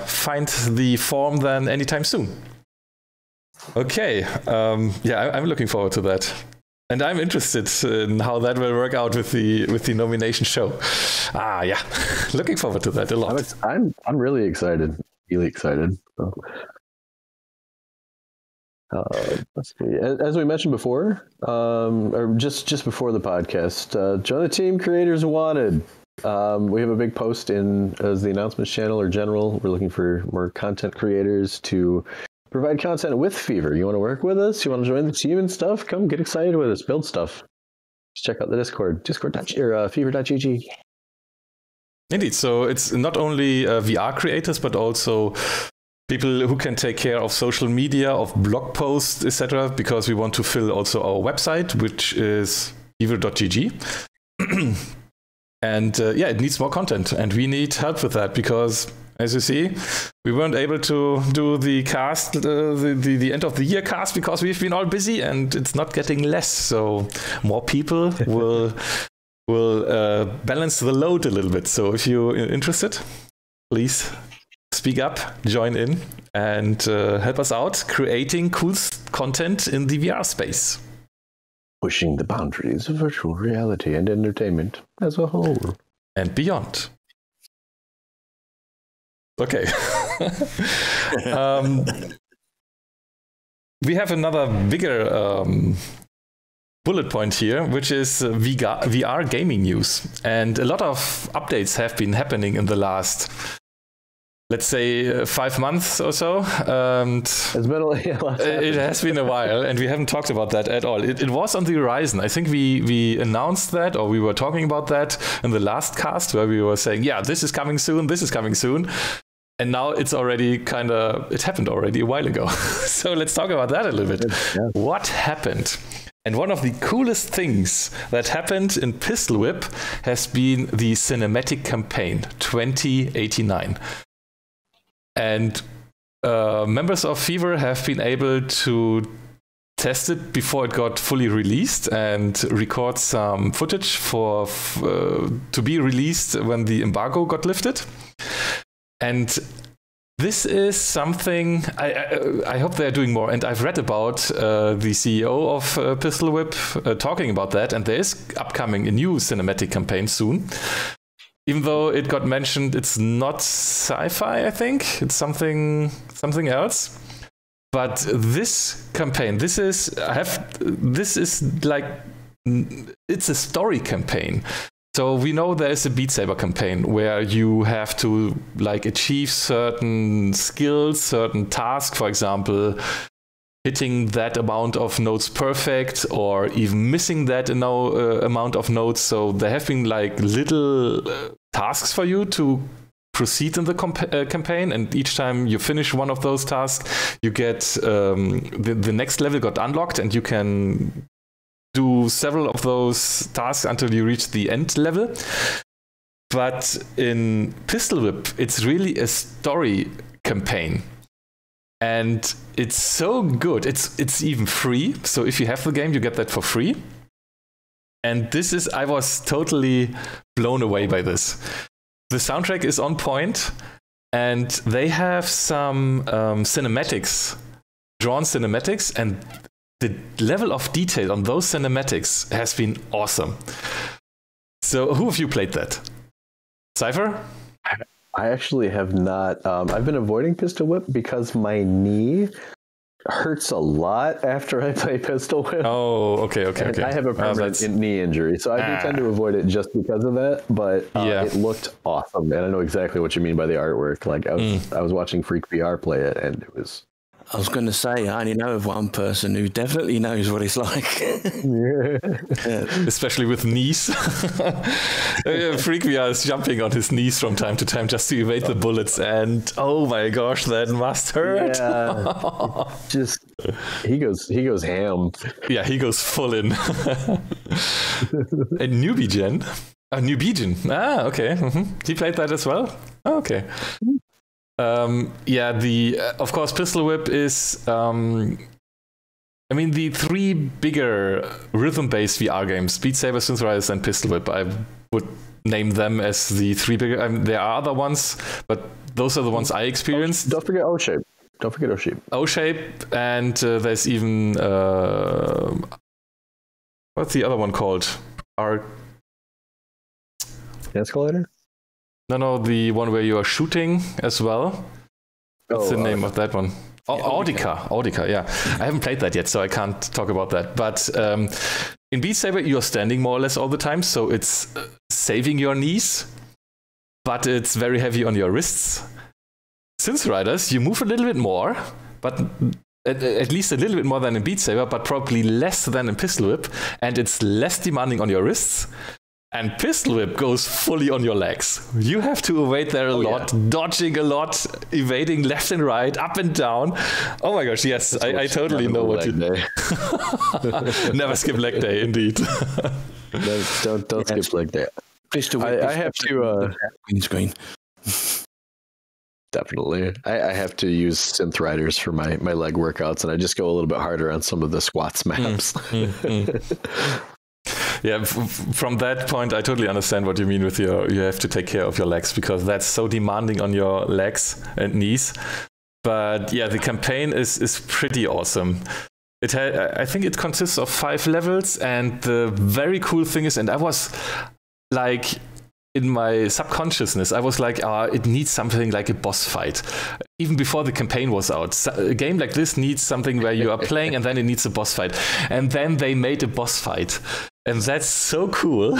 find the form then anytime soon. Okay, I'm looking forward to that, and I'm interested in how that will work out with the nomination show. Looking forward to that a lot. I'm really excited, So. Let's see. As we mentioned before, or just before the podcast, join the team. Creators wanted. We have a big post as the announcements channel or general. We're looking for more content creators to provide content with FeVR. You want to work with us? You want to join the team and stuff? Come get excited with us. Build stuff. Just check out the Discord. FeVR.gg. Indeed. So it's not only VR creators, but also people who can take care of social media, of blog posts, etc. Because we want to fill also our website, which is FeVR.gg. And it needs more content, and we need help with that, because as you see, we weren't able to do the cast, the end of the year cast, because we've been all busy, and it's not getting less. So more people will balance the load a little bit. So if you're interested, please speak up, join in, and help us out creating cool content in the VR space. Pushing the boundaries of virtual reality and entertainment as a whole. And beyond. Okay. We have another bigger bullet point here, which is VR gaming news. And a lot of updates have been happening in the last let's say 5 months or so. And it's been it has been a while, and we haven't talked about that at all. It was on the horizon. I think we announced that, or we were talking about that in the last cast, where we were saying, yeah, this is coming soon, this is coming soon. And now it's already it happened already a while ago. So let's talk about that a little bit. Yeah. What happened? And one of the coolest things that happened in Pistol Whip has been the cinematic campaign 2089. And members of FeVR have been able to test it before it got fully released and record some footage to be released when the embargo got lifted. And this is something I hope they're doing more. And I've read about the CEO of Pistol Whip talking about that. And there is upcoming a new cinematic campaign soon. Even though it got mentioned, it's not sci-fi, I think. It's something else. But this campaign, it's a story campaign. So we know there's a Beat Saber campaign where you have to achieve certain skills, certain tasks, for example, hitting that amount of notes perfect, or even missing that amount of notes. So there have been little tasks for you to proceed in the campaign, and each time you finish one of those tasks, you get the next level got unlocked, and you can do several of those tasks until you reach the end level. But in Pistol Whip, it's really a story campaign. And it's so good. It's even free. So if you have the game, you get that for free. And I was totally blown away by this. The soundtrack is on point, and they have some cinematics, drawn cinematics, and the level of detail on those cinematics has been awesome. So who of you played that? Cypher? I actually have not. I've been avoiding Pistol Whip because my knee hurts a lot after I play Pistol Whip. Oh, okay. I have a permanent knee injury, so I do tend to avoid it just because of that. But it looked awesome, and I know exactly what you mean by the artwork. I was watching FeVR play it, and it was. I was going to say, I only know of one person who definitely knows what it's like. Especially with knees. FeVR is jumping on his knees from time to time just to evade the bullets, and oh my gosh, that must hurt. Yeah. He goes ham. Yeah, he goes full in. A newbie gen. Ah, okay. Mm-hmm. He played that as well? Oh, okay. Of course, Pistol Whip is, the three bigger rhythm-based VR games, Beat Saber, Synth Riders, and Pistol Whip, I would name them as the three bigger. there are other ones, but those are the ones I experienced. Don't forget O-Shape. O-Shape, and there's even, what's the other one called? Escalator? No, the one where you are shooting as well. What's the name of that one? Audica, yeah. I haven't played that yet, so I can't talk about that. But in Beat Saber, you're standing more or less all the time, so it's saving your knees, but it's very heavy on your wrists. Synth Riders, you move a little bit more, but at least a little bit more than in Beat Saber, but probably less than in Pistol Whip, and it's less demanding on your wrists. And Pistol Whip goes fully on your legs. You have to evade there a lot, dodging a lot, evading left and right, up and down. Oh my gosh, yes, I totally know what you do. Never skip leg day, indeed. Don't skip leg day. Pistol Whip. I have to green screen. Definitely. I have to use Synth Riders for my leg workouts, and I just go a little bit harder on some of the squats maps. Yeah, from that point, I totally understand what you mean with you have to take care of your legs, because that's so demanding on your legs and knees. But yeah, the campaign is pretty awesome. I think it consists of 5 levels, and the very cool thing is, and I was in my subconsciousness, I was it needs something like a boss fight. Even before the campaign was out, a game like this needs something where you are playing and then it needs a boss fight. And then they made a boss fight. And that's so cool.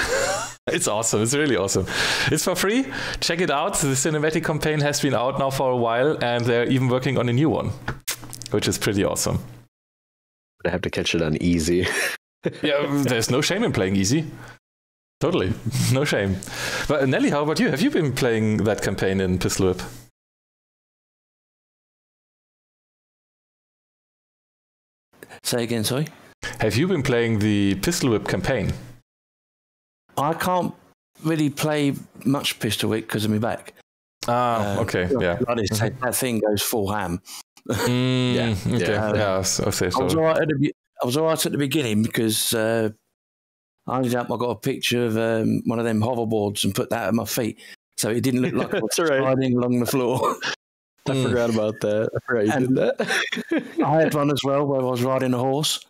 It's awesome. It's really awesome. It's for free. Check it out. The cinematic campaign has been out now for a while, and they're even working on a new one, which is pretty awesome. I have to catch it on easy. Yeah, there's no shame in playing easy. Totally. No shame. But Nelly, how about you? Have you been playing that campaign in Pistol Whip? Say again, sorry? Have you been playing the Pistol Whip campaign? I can't really play much Pistol Whip because of my back. Okay, yeah. That thing goes full ham. Okay. I'll say so. I was all right at the beginning because I ended up, I got a picture of one of them hoverboards and put that at my feet. So it didn't look like I was sliding along the floor. I forgot about that. I forgot you did that. I had one as well where I was riding a horse.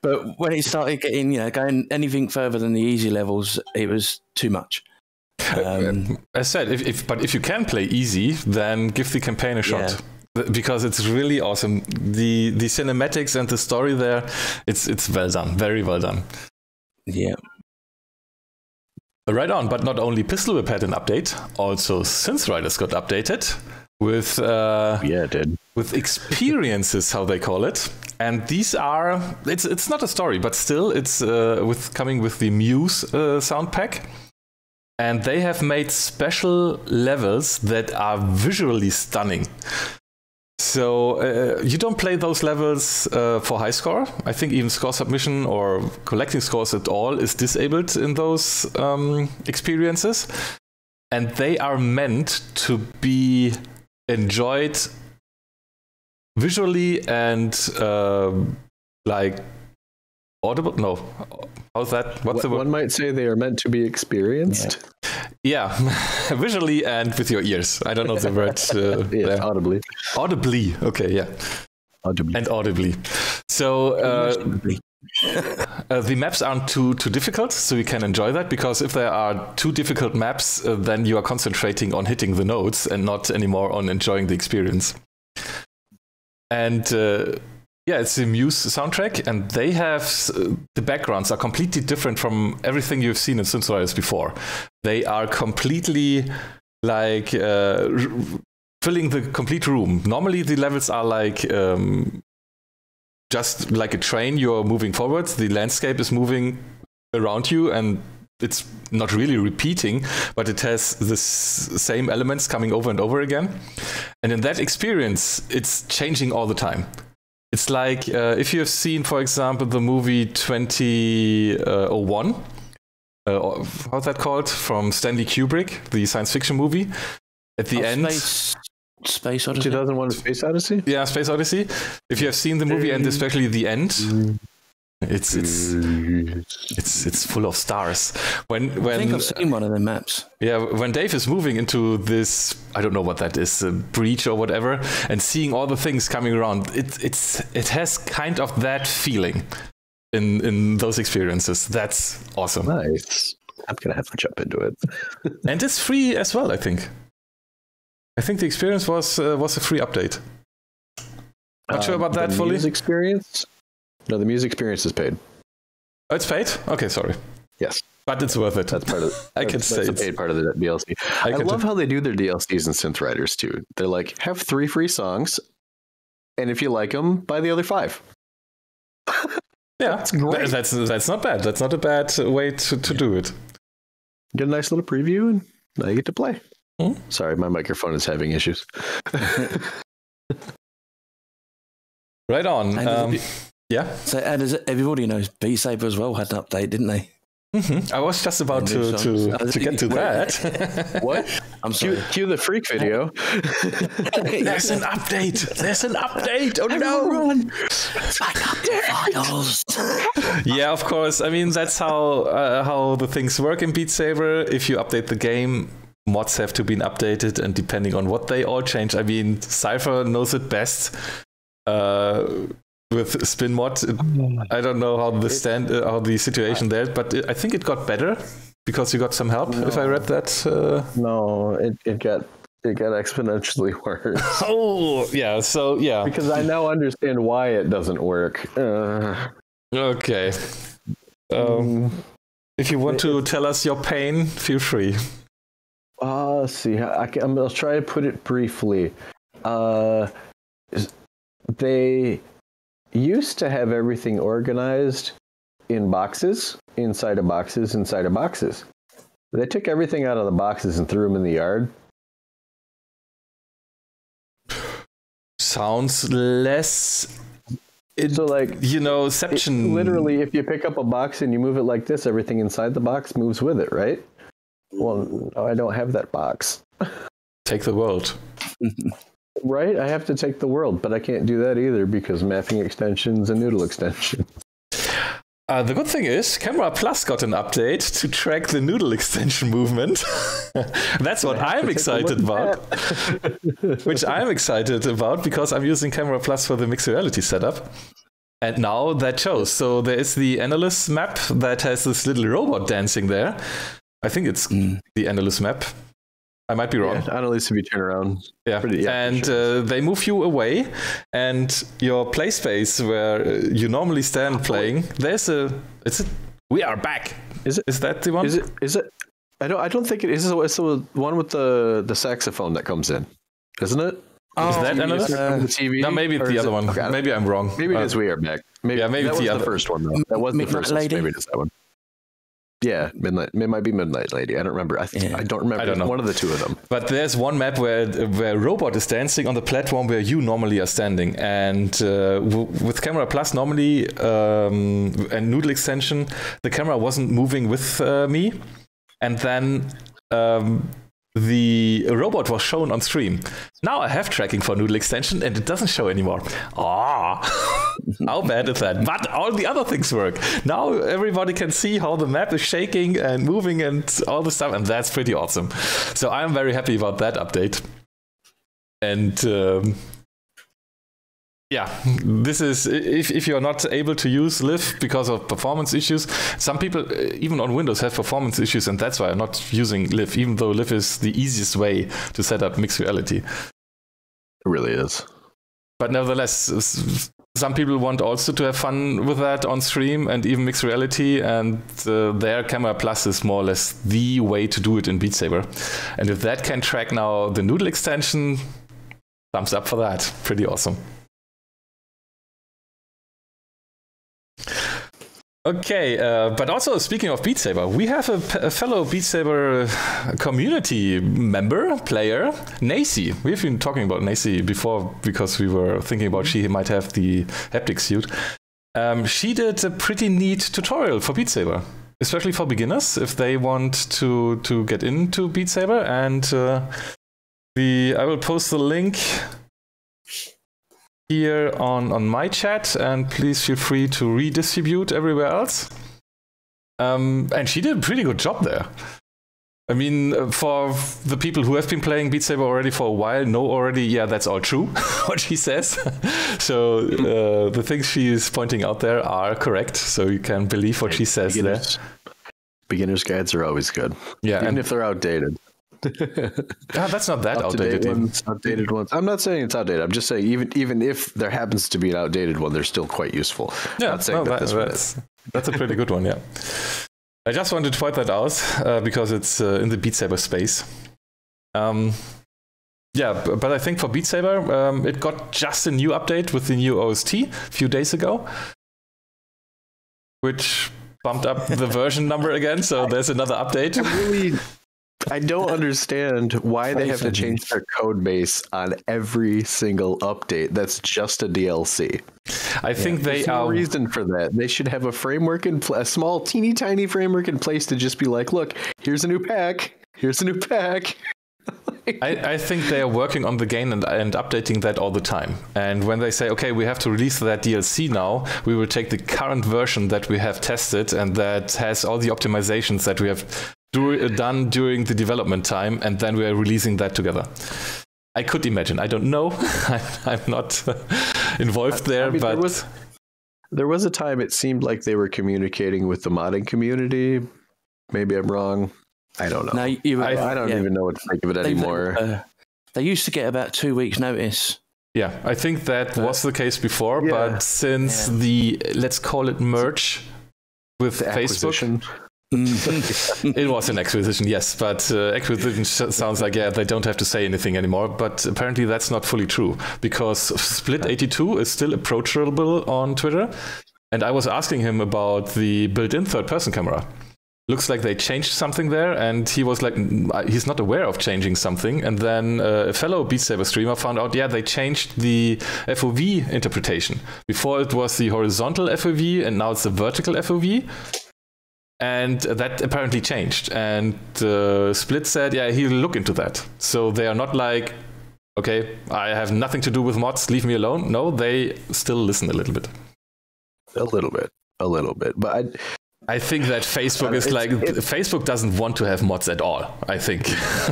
But when it started getting, going anything further than the easy levels, it was too much. As I said, if you can play easy, then give the campaign a shot. Yeah. Because it's really awesome. The cinematics and the story there, it's well done. Very well done. Yeah. Right on, but not only Pistol Whip had an update, also Synth Riders got updated with it did. With experiences, how they call it. And these are it's not a story, but still it's coming with the Muse sound pack. And they have made special levels that are visually stunning. So you don't play those levels for high score. I think even score submission or collecting scores at all is disabled in those experiences. And they are meant to be enjoyed visually and like audible. No, how's that? What's the word? One might say they are meant to be experienced. Yeah, visually and with your ears. I don't know the word. Yes, audibly. Audibly. Okay, yeah. Audibly. And audibly. So the maps aren't too difficult, so you can enjoy that, because if there are too difficult maps, then you are concentrating on hitting the notes and not anymore on enjoying the experience. And it's the Muse soundtrack, and they have the backgrounds are completely different from everything you've seen in Synth Riders before. They are completely like filling the complete room. Normally the levels are like just like a train, you're moving forwards, the landscape is moving around you, and it's not really repeating, but it has the same elements coming over and over again. And in that experience, it's changing all the time. It's like if you have seen, for example, the movie 2001, how's that called? From Stanley Kubrick, the science fiction movie. At the end... Space Odyssey? 2001: Space Odyssey? Yeah, Space Odyssey. If you have seen the movie, and especially the end, it's full of stars. When I think I've seen one of the maps. Yeah, when Dave is moving into this, I don't know what that is, a breach or whatever, and seeing all the things coming around, it has kind of that feeling in those experiences. That's awesome. Nice. I'm gonna have to jump into it. And it's free as well, I think. I think the experience was a free update. Not sure about that fully. The Muse experience? No, the Muse experience is paid. Oh, it's paid? Okay, sorry. Yes. But it's worth it. That's part of that's the paid part of the DLC. I love how they do their DLCs in Synth Riders too. They're like, have 3 free songs, and if you like them, buy the other 5. Yeah, that's great. That's not bad. That's not a bad way to do it. Get a nice little preview, and now you get to play. Sorry, my microphone is having issues. Right on. Yeah. So, as everybody knows, Beat Saber as well had an update, didn't they? Mm-hmm. I was just about to get to that. What? I'm sorry. Cue the freak video. There's an update. There's an update. Oh no! Run. Back up the files. Yeah, of course. I mean, that's how the things work in Beat Saber. If you update the game, mods have to be updated, and depending on what they all change. I mean, Cypher knows it best. With Spin Mod, I don't know how the situation there, but I think it got better because you got some help. No. If I read that, no, it got exponentially worse. Oh, yeah. So yeah, because I now understand why it doesn't work. Okay. If you want to tell us your pain, feel free. Let's see. I'll try to put it briefly. They used to have everything organized in boxes, inside of boxes, inside of boxes. They took everything out of the boxes and threw them in the yard. Sounds less... So Seption. Literally, if you pick up a box and you move it like this, everything inside the box moves with it, right? Well, no, I don't have that box. Take the world. Right? I have to take the world, but I can't do that either because mapping extensions and noodle extensions. The good thing is, Camera Plus got an update to track the noodle extension movement. That's what I'm excited about. Which I'm excited about because I'm using Camera Plus for the mixed reality setup. And now that shows. So there is the Analyst map that has this little robot dancing there. I think it's the Analyst map. I might be wrong. Yeah, Analyst if you turn around. They move you away, and your play space where you normally stand playing. We are back. Is that the one? Is it? I don't think it is. It's the one with the saxophone that comes in, isn't it? Is that Analyst? The TV? No, maybe it's the other one. Okay, maybe I'm wrong. Maybe it is. We are back. Maybe that was the first one though. That was the first one. Maybe it's that one. Yeah, Midnight. It might be Midnight Lady. I don't remember. I don't remember. I don't know. One of the two of them. But there's one map where robot is dancing on the platform where you normally are standing, and with Camera Plus normally and Noodle extension, the camera wasn't moving with me, and then the robot was shown on stream. Now I have tracking for Noodle extension, and it doesn't show anymore. How bad is that? But all the other things work. Now everybody can see how the map is shaking and moving and all the stuff, and that's pretty awesome. So I'm very happy about that update. And this is if you're not able to use Live because of performance issues. Some people, even on Windows, have performance issues, and that's why I'm not using Live, even though Live is the easiest way to set up mixed reality. It really is. But nevertheless, some people want also to have fun with that on stream and even mixed reality, and their Camera Plus is more or less the way to do it in Beat Saber. And if that can track now the Noodle extension, thumbs up for that. Pretty awesome. Okay, but also speaking of Beat Saber, we have a fellow Beat Saber community member, player, Nacy. We've been talking about Nacy before because we were thinking about she might have the haptic suit. She did a pretty neat tutorial for Beat Saber, especially for beginners if they want to get into Beat Saber. And I will post the link here on my chat, and please feel free to redistribute everywhere else. And she did a pretty good job there. I mean, for the people who have been playing Beat Saber already for a while, know already, yeah, that's all true, what she says. So the things she is pointing out there are correct, so you can believe what she says there. Beginner's guides are always good, even if they're outdated. That's not that outdated. Outdated ones. I'm not saying it's outdated. I'm just saying even if there happens to be an outdated one, they're still quite useful. Yeah, not saying that's a pretty good one. Yeah, I just wanted to point that out because it's in the Beat Saber space. But I think for Beat Saber, it got just a new update with the new OST a few days ago, which bumped up the version number again. So there's another update. I don't understand why they have to change their code base on every single update. That's just a DLC. I think there's no reason for that. They should have a framework a small, teeny tiny framework in place to just be like, look, here's a new pack. Here's a new pack. I think they are working on the game and updating that all the time. And when they say, okay, we have to release that DLC now, we will take the current version that we have tested and that has all the optimizations that we have done during the development time, and then we are releasing that together. I could imagine. I don't know. I'm not involved there, but there was a time it seemed like they were communicating with the modding community. Maybe I'm wrong. I don't know. No, I don't even know what to think of it anymore. They used to get about 2 weeks' notice. Yeah, I think that was the case before, but since the, let's call it merge, with Facebook. It was an acquisition, yes, but acquisition sounds like, they don't have to say anything anymore, but apparently that's not fully true, because Split82 is still approachable on Twitter, and I was asking him about the built-in third-person camera. Looks like they changed something there, and he was like, he's not aware of changing something, and then a fellow Beat Saber streamer found out, they changed the FOV interpretation. Before it was the horizontal FOV, and now it's the vertical FOV. And that apparently changed. And Split said, he'll look into that. So they are not like, okay, I have nothing to do with mods, leave me alone. No, they still listen a little bit. A little bit. But I think that Facebook is Facebook doesn't want to have mods at all, I think.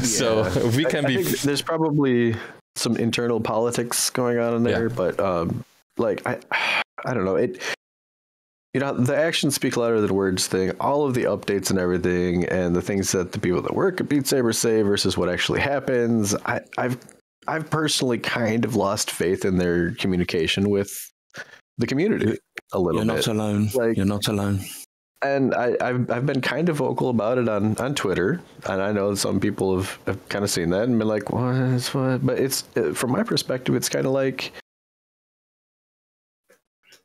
So we can be... There's probably some internal politics going on in there, but I don't know. The actions speak louder than words thing, all of the updates and everything, and the things that the people that work at Beat Saber say versus what actually happens. I've personally kind of lost faith in their communication with the community a little bit. You're not alone. You're not alone. And I've been kind of vocal about it on Twitter, and I know some people have kind of seen that and been like, what? But it's from my perspective, it's kind of like,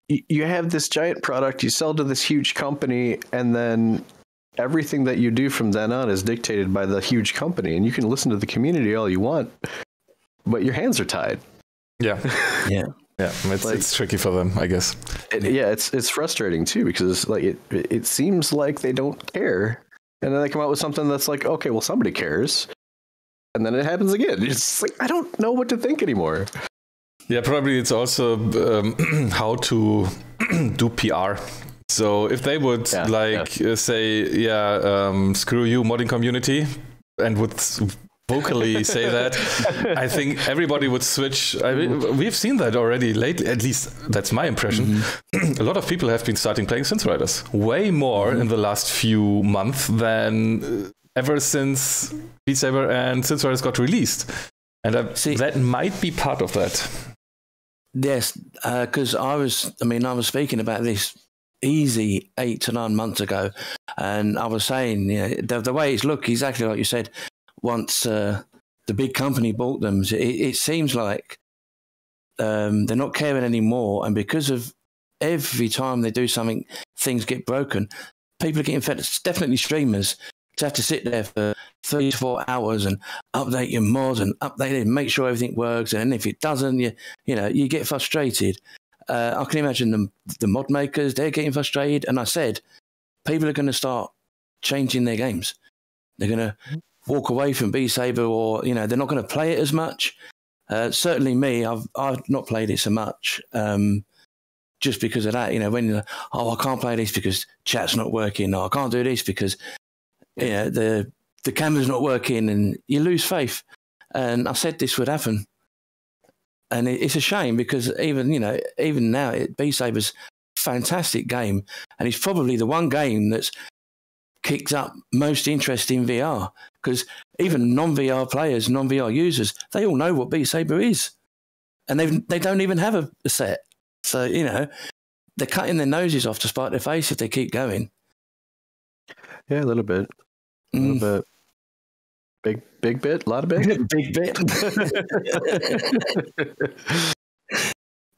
you have this giant product, you sell to this huge company, and then everything that you do from then on is dictated by the huge company. And you can listen to the community all you want, but your hands are tied. Yeah. It's tricky for them, I guess. It's frustrating too, because it seems like they don't care, and then they come out with something that's like, okay, well, somebody cares, and then it happens again. It's like, I don't know what to think anymore. Yeah, probably it's also how to do PR. So if they would say, screw you, modding community, and would vocally say that, I think everybody would switch. I mean, we've seen that already lately, at least that's my impression. A lot of people have been starting playing Synth Riders, way more in the last few months than ever since Beat Saber and Synth Riders got released. And that might be part of that. Yes, because I was speaking about this easy 8 to 9 months ago, and I was saying, the way it's looked, exactly like you said, once the big company bought them, it seems like they're not caring anymore, and because of every time they do something, things get broken. People are getting fed. It's definitely streamers to have to sit there for 3 to 4 hours and update your mods and update it and make sure everything works. And if it doesn't, you get frustrated. I can imagine the mod makers, they're getting frustrated. And I said, people are going to start changing their games. They're going to walk away from Beat Saber, or, they're not going to play it as much. Certainly me, I've not played it so much. Just because of that, when I can't play this because chat's not working, or I can't do this because the camera's not working, and you lose faith. And I said this would happen, and it's a shame, because even now, Beat Saber's a fantastic game, and it's probably the one game that's kicked up most interest in VR, because even non-VR players, non-VR users, they all know what Beat Saber is, and they don't even have a set. So they're cutting their noses off to spite their face if they keep going. Yeah, a little bit. A little bit. Big bit? A lot of bit? Big bit.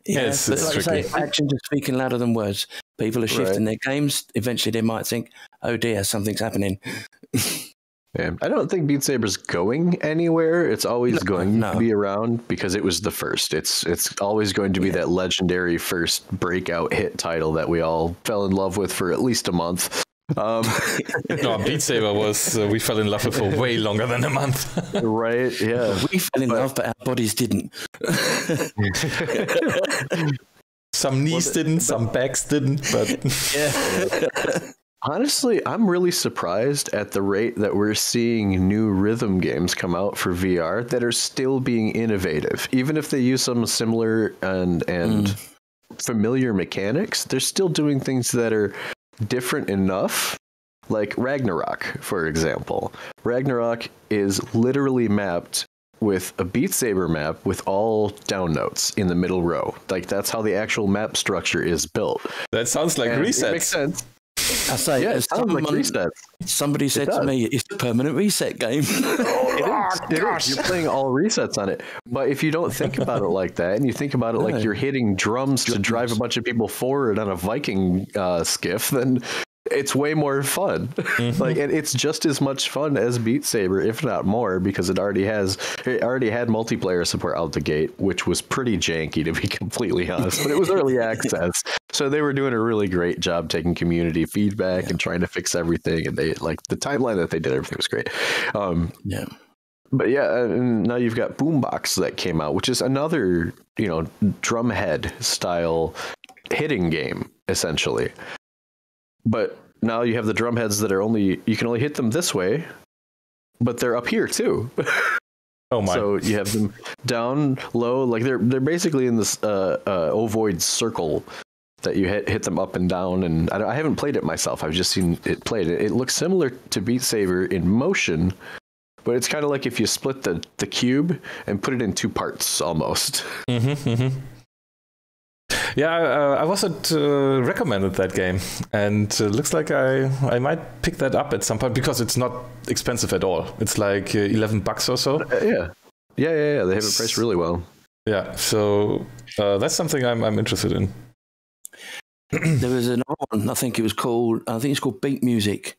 Yes, but like I say, actions are speaking louder than words. People are shifting their games. Eventually they might think, oh dear, something's happening. Yeah. I don't think Beat Saber's going anywhere. It's always going to be around because it was the first. It's always going to be that legendary first breakout hit title that we all fell in love with for at least a month. No, Beat Saber was we fell in love with for way longer than a month. Right? Yeah, we fell in love, but our bodies didn't. Some knees didn't, some backs didn't, but yeah. Honestly, I'm really surprised at the rate that we're seeing new rhythm games come out for VR that are still being innovative, even if they use some similar and familiar mechanics. They're still doing things that are different enough, like Ragnarok, for example. Ragnarok is literally mapped with a Beat Saber map with all down notes in the middle row. Like, that's how the actual map structure is built. That sounds like Reset. It makes sense. I say, Yeah, it sounds like resets. Somebody said to me, it's a permanent reset game. It is. You're playing all resets on it. But if you don't think about it like that, and you think about it like you're hitting drums to drive a bunch of people forward on a Viking skiff, then it's way more fun. Like, and it's just as much fun as Beat Saber, if not more, because it already had multiplayer support out the gate, which was pretty janky, to be completely honest. But it was early access, so they were doing a really great job taking community feedback and trying to fix everything. And they like the timeline that they did, everything was great. But yeah, and now you've got Boombox that came out, which is another, drumhead style hitting game essentially. But now you have the drum heads that you can only hit them this way, but they're up here too. Oh my! So you have them down, low, like they're basically in this ovoid circle that you hit them up and down. And I haven't played it myself. I've just seen it played. It looks similar to Beat Saber in motion, but it's kind of like if you split the cube and put it in two parts almost. Yeah, I wasn't recommended that game, and looks like I might pick that up at some point because it's not expensive at all. It's like $11 or so. Yeah. They have it priced really well. Yeah, so that's something I'm interested in. There was another one. I think it's called Beat Music,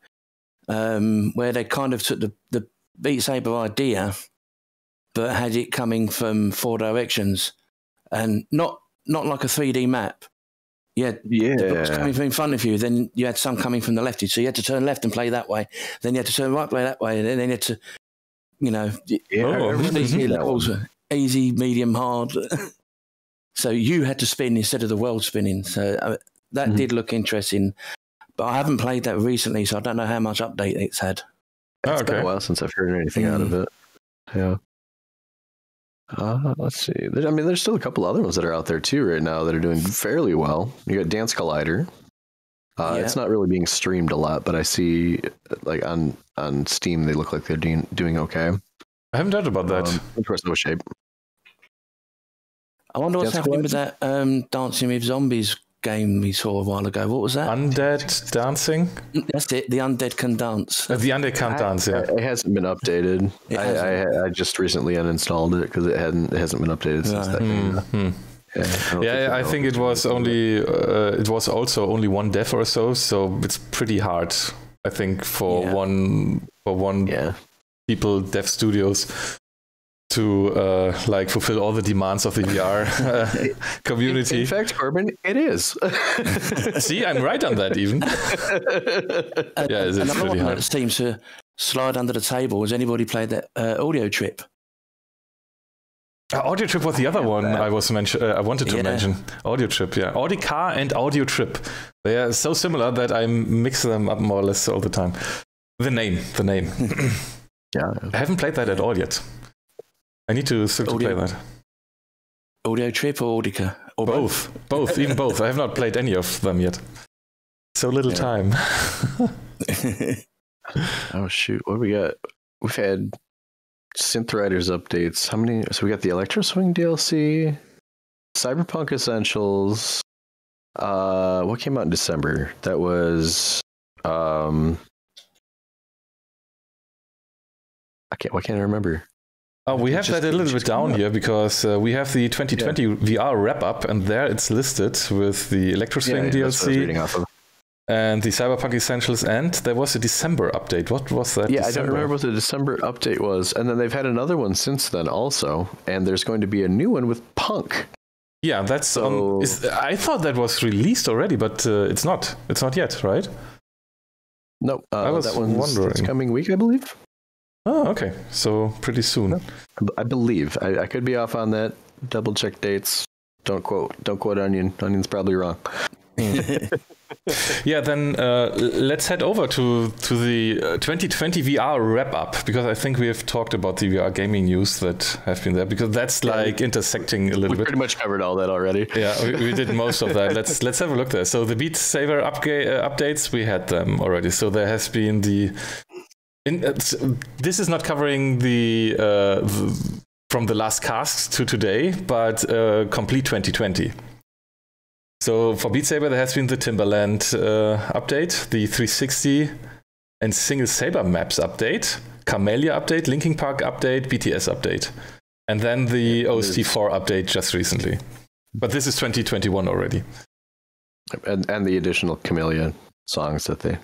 where they kind of took the Beat Saber idea, but had it coming from 4 directions, and not like a 3D map. The books coming from in front of you, then you had some coming from the left. So you had to turn left and play that way. Then you had to turn right, play that way. And then you had to, levels, easy, medium, hard. So you had to spin instead of the world spinning. So that did look interesting. But I haven't played that recently, so I don't know how much update it's had. It's been a while since I've heard anything out of it. Yeah. Let's see. There's still a couple other ones that are out there too right now that are doing fairly well. You got Dance Collider. It's not really being streamed a lot, but I see like on Steam they look like they're doing okay. I haven't heard about that. Of course, no shape. I wonder what's happening with that Dancing with Zombies game we saw a while ago. What was that? Undead Dancing? That's it. The Undead Can Dance. The Undead Can't Dance, yeah. It hasn't been updated. I just recently uninstalled it because it hasn't been updated since that came out. I think it was also only one dev or so it's pretty hard, I think, for one people dev studios to fulfill all the demands of the VR community. In fact, Corben, it is. See, I'm right on that even. It's pretty hard. That seems to slide under the table. Has anybody played that Audio Trip? Audio Trip was the other one I wanted to mention. Audio Trip, yeah. Audica and Audio Trip. They are so similar that I mix them up more or less all the time. The name. Yeah. I haven't played that at all yet. I need to still play that. Audio Trip or Audica? Or both, even both. I have not played any of them yet. So little time. Oh shoot! What do we got? We've had Synth Riders updates. How many? So we got the Electro Swing DLC, Cyberpunk Essentials. What came out in December? That was Why can't I remember? We have that a little bit down here because we have the 2020 VR wrap-up, and there it's listed with the Electro Swing DLC and the Cyberpunk Essentials, and there was a December update. What was that? Yeah, December? I don't remember what the December update was. And then they've had another one since then also, and there's going to be a new one with Punk. Yeah, that's I thought that was released already, but it's not. It's not yet, right? No, that one's this coming week, I believe. Oh, okay. So pretty soon. I believe. I could be off on that. Double check dates. Don't quote Onion. Onion's probably wrong. Yeah, then let's head over to the 2020 VR wrap up, because I think we have talked about the VR gaming news that have been there, because that's intersecting a little bit. We pretty much covered all that already. Yeah, we did most of that. Let's have a look there. So the Beat Saber updates, we had them already. So there has been this is not covering the from the last cast to today, but complete 2020. So for Beat Saber, there has been the Timberland update, the 360 and Single Saber Maps update, Camellia update, Linkin Park update, BTS update, and then the OST4 update just recently. But this is 2021 already. And the additional Camellia songs that they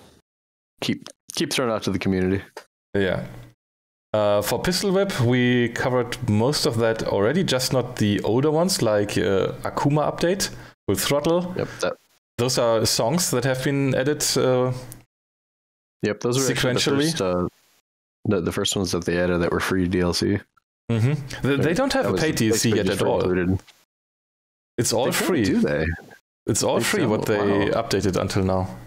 keep throwing out to the community. Yeah. For Pistol Whip, we covered most of that already, just not the older ones, like Akuma update with Throttle. Yep. Those are songs that have been added yep, those are sequentially. The first ones that they added that were free DLC. Mm-hmm. They don't have a paid DLC yet at all. Included. It's all free. Do they? It's all free what they updated until now.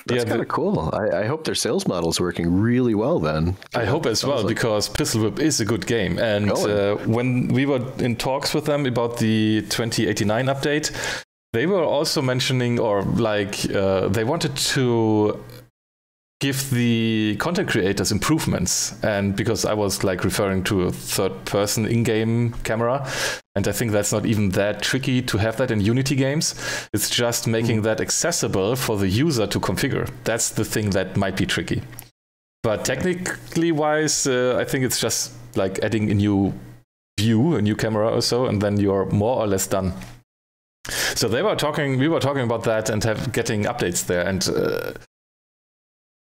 That's kind of cool. I hope their sales model is working really well then. I hope as well, because Pistol Whip is a good game. And when we were in talks with them about the 2089 update, they were also mentioning, or like, they wanted to give the content creators improvements. And because I was like referring to a third-person in-game camera, and I think that's not even that tricky to have that in Unity games. It's just making that accessible for the user to configure. That's the thing that might be tricky. But technically wise, I think it's just like adding a new view, a new camera or so, and then you're more or less done. So we were talking about that and getting updates there, and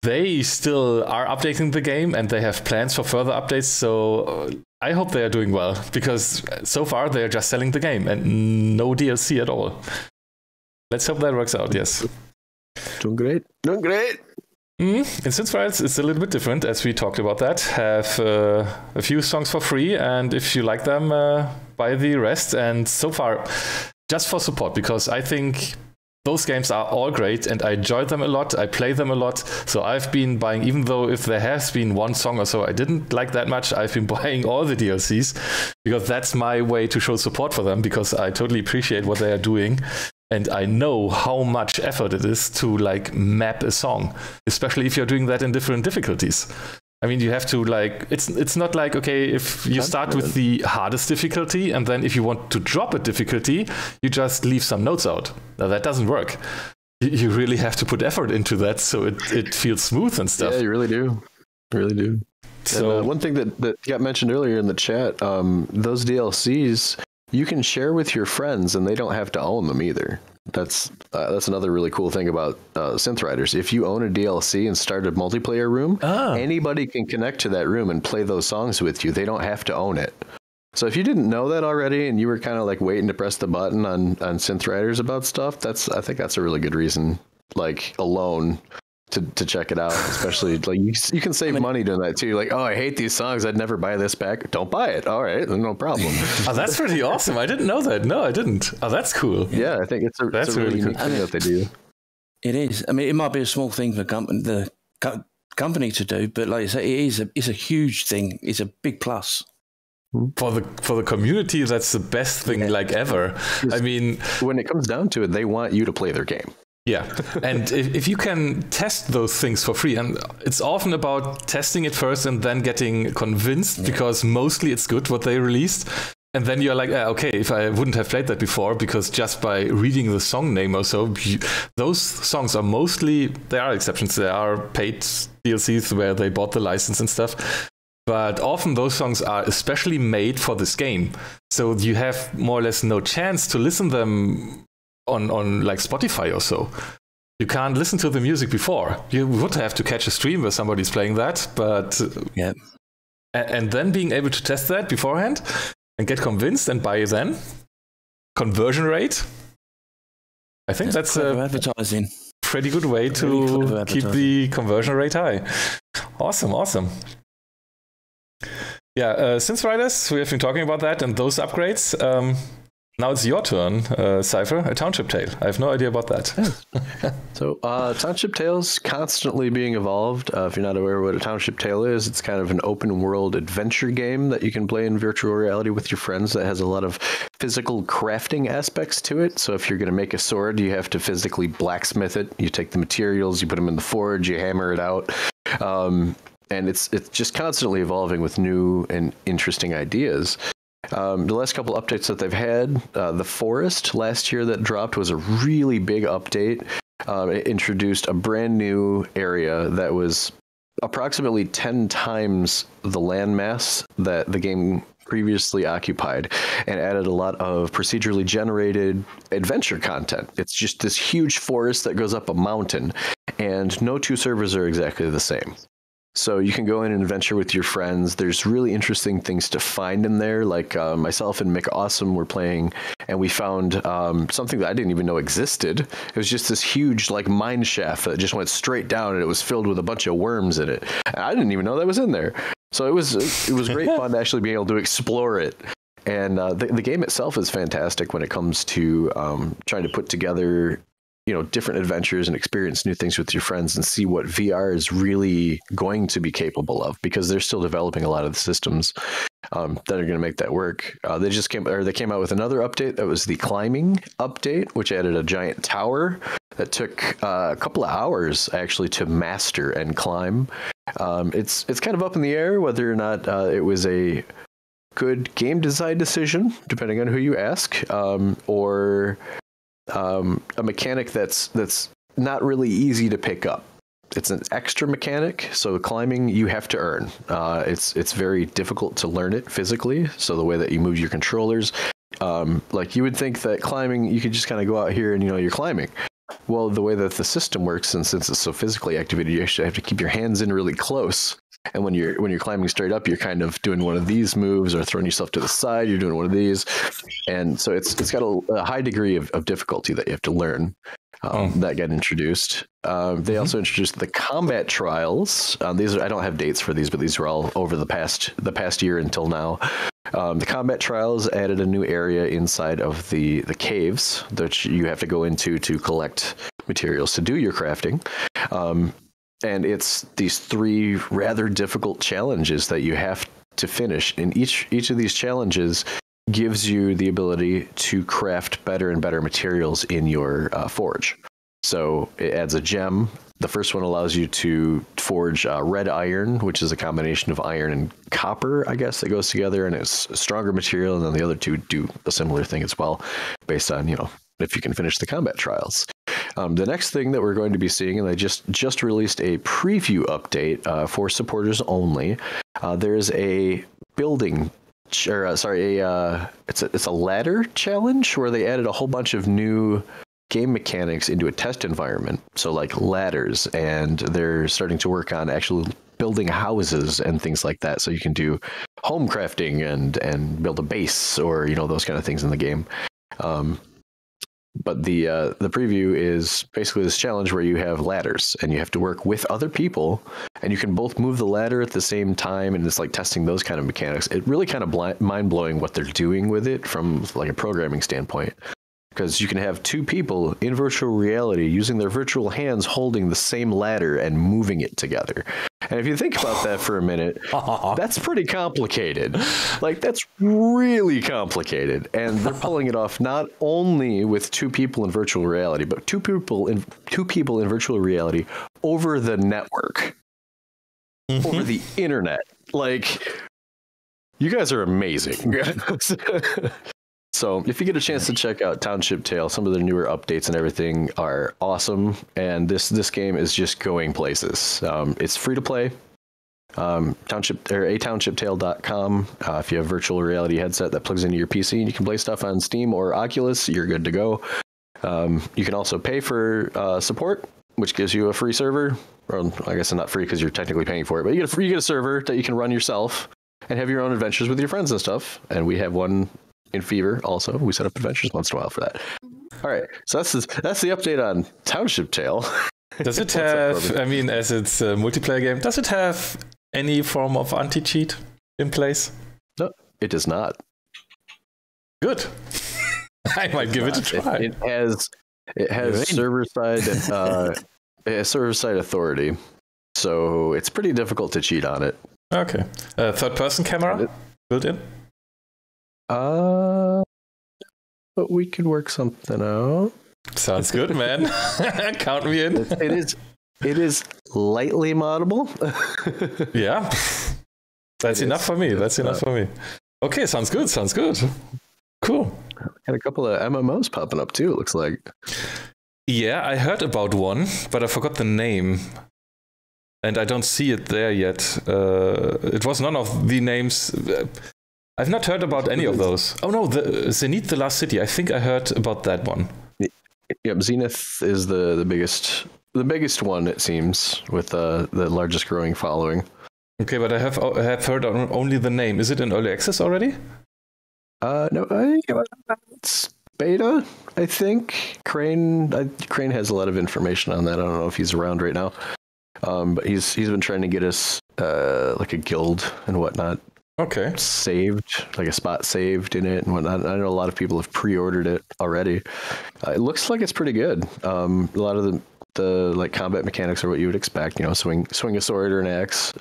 they still are updating the game, and they have plans for further updates. So I hope they are doing well, because so far they are just selling the game and no DLC at all. Let's hope that works out. Yes. Doing great. In Synth Files, it's a little bit different, as we talked about that. Have a few songs for free, and if you like them, buy the rest. And so far, just for support, because I think those games are all great, and I enjoy them a lot. I play them a lot. So I've been buying, even though if there has been one song or so I didn't like that much, I've been buying all the DLCs, because that's my way to show support for them, because I totally appreciate what they are doing. And I know how much effort it is to like map a song, especially if you're doing that in different difficulties. I mean, you have to like, it's not like, okay, if you start with the hardest difficulty, and then if you want to drop a difficulty, you just leave some notes out. Now that doesn't work. You really have to put effort into that so it feels smooth and stuff. Yeah, you really do. So and, one thing that got mentioned earlier in the chat, those DLCs, you can share with your friends and they don't have to own them either. That's another really cool thing about Synth Riders. If you own a DLC and start a multiplayer room, anybody can connect to that room and play those songs with you. They don't have to own it. So if you didn't know that already and you were kind of like waiting to press the button on Synth Riders about stuff, I think that's a really good reason, like alone, to check it out. Especially like you can save money doing that too. Like, oh, I hate these songs, I'd never buy this back. Don't buy it. All right, no problem. Oh, that's pretty awesome. I didn't know that. No, I didn't. Oh, that's cool. Yeah, I think it's a really unique thing that they do. It is. I mean, it might be a small thing for the company to do, but like I say, it's a huge thing. It's a big plus. For the community, that's the best thing like ever. I mean, when it comes down to it, they want you to play their game. Yeah, and if you can test those things for free, and it's often about testing it first and then getting convinced, because mostly it's good what they released, and then you're like, okay, if I wouldn't have played that before, because just by reading the song name or so, those songs are mostly, there are exceptions, there are paid DLCs where they bought the license and stuff, but often those songs are especially made for this game, so you have more or less no chance to listen them on like Spotify or so. You can't listen to the music before. You would have to catch a stream where somebody's playing that, but yeah. And then being able to test that beforehand and get convinced and buy then. Conversion rate. I think that's a advertising. Pretty good way to keep the conversion rate high. Awesome. Yeah, Synth Riders, we have been talking about that and those upgrades. Now it's your turn, Cypher, a Township Tale. I have no idea about that. So Township Tale's constantly being evolved. If you're not aware what a Township Tale is, it's kind of an open world adventure game that you can play in virtual reality with your friends that has a lot of physical crafting aspects to it. So if you're going to make a sword, you have to physically blacksmith it. You take the materials, you put them in the forge, you hammer it out. And it's just constantly evolving with new and interesting ideas. The last couple updates that they've had, the Forest last year that dropped was a really big update. It introduced a brand new area that was approximately 10 times the landmass that the game previously occupied, and added a lot of procedurally generated adventure content. It's just this huge forest that goes up a mountain, and no two servers are exactly the same. So you can go in and adventure with your friends. There's really interesting things to find in there. Like myself and Mick Awesome were playing, and we found something that I didn't even know existed. It was just this huge like mine shaft that just went straight down, and it was filled with a bunch of worms in it. And I didn't even know that was in there. So it was great fun to actually be able to explore it. And the game itself is fantastic when it comes to trying to put together, you know, different adventures and experience new things with your friends and see what VR is really going to be capable of, because they're still developing a lot of the systems that are going to make that work. They came out with another update that was the climbing update, which added a giant tower that took a couple of hours actually to master and climb. It's kind of up in the air whether or not it was a good game design decision, depending on who you ask, or a mechanic that's not really easy to pick up. It's an extra mechanic, so climbing you have to earn. It's very difficult to learn it physically, so the way that you move your controllers, like you would think that climbing you could just kind of go out here and you're climbing. Well, the way that the system works, and since it's so physically activated, you actually have to keep your hands in really close. And when you're climbing straight up, you're kind of doing one of these moves or throwing yourself to the side. You're doing one of these, and so it's got a high degree of difficulty that you have to learn. That got introduced. They also introduced the combat trials. These I don't have dates for these, but these were all over the past year until now. The combat trials added a new area inside of the caves that you have to go into to collect materials to do your crafting. And it's these 3 rather difficult challenges that you have to finish. And each of these challenges gives you the ability to craft better and better materials in your forge. So it adds a gem. The first one allows you to forge red iron, which is a combination of iron and copper, I guess, that goes together, and it's a stronger material. And then the other 2 do a similar thing as well, based on, if you can finish the combat trials. The next thing that we're going to be seeing, and they just released a preview update for supporters only. There's a building, it's a ladder challenge where they added a whole bunch of new game mechanics into a test environment. So like ladders, and they're starting to work on actually building houses and things like that. So you can do home crafting and build a base, or those kind of things in the game. But the preview is basically this challenge where you have ladders and you have to work with other people, and you can both move the ladder at the same time, and it's like testing those kind of mechanics. It really kind of mind-blowing what they're doing with it from like a programming standpoint, because you can have 2 people in virtual reality using their virtual hands holding the same ladder and moving it together. And if you think about that for a minute, that's pretty complicated. Like, that's really complicated. And they're pulling it off not only with 2 people in virtual reality, but two people in virtual reality over the network, over the internet. Like, you guys are amazing. So if you get a chance to check out Township Tale, some of the newer updates and everything are awesome. And this game is just going places. It's free to play. ATownshipTale.com. If you have a virtual reality headset that plugs into your PC, and you can play stuff on Steam or Oculus, you're good to go. You can also pay for support, which gives you a free server. Or I guess not free because you're technically paying for it, but you get a server that you can run yourself and have your own adventures with your friends and stuff. And we have one in FeVR also. We set up adventures once in a while for that. All right, so that's the update on Township Tale. Does it have, I mean, as it's a multiplayer game, does it have any form of anti-cheat in place? No, it does not. Good. I might give it a try. It has server-side authority, so it's pretty difficult to cheat on it. Okay. Third-person camera built in? But we could work something out. Sounds good, man. Count me in. It is lightly moddable. Yeah. That's enough for me. Okay, sounds good. Sounds good. Cool. Got a couple of MMOs popping up too, it looks like. Yeah, I heard about one, but I forgot the name. And I don't see it there yet. It was none of the names. I've not heard about any of those. Oh no, the Zenith, the Last City. I think I heard about that one. Yep, Zenith is the biggest one, it seems, with the largest growing following. Okay, but I have heard only the name. Is it in early access already? No, it's beta, I think. Crane has a lot of information on that. I don't know if he's around right now. But he's been trying to get us like a guild and whatnot. Okay. Saved, like a spot saved in it and whatnot. I know a lot of people have pre-ordered it already. It looks like it's pretty good. A lot of the like combat mechanics are what you would expect. You know, swing a sword or an axe.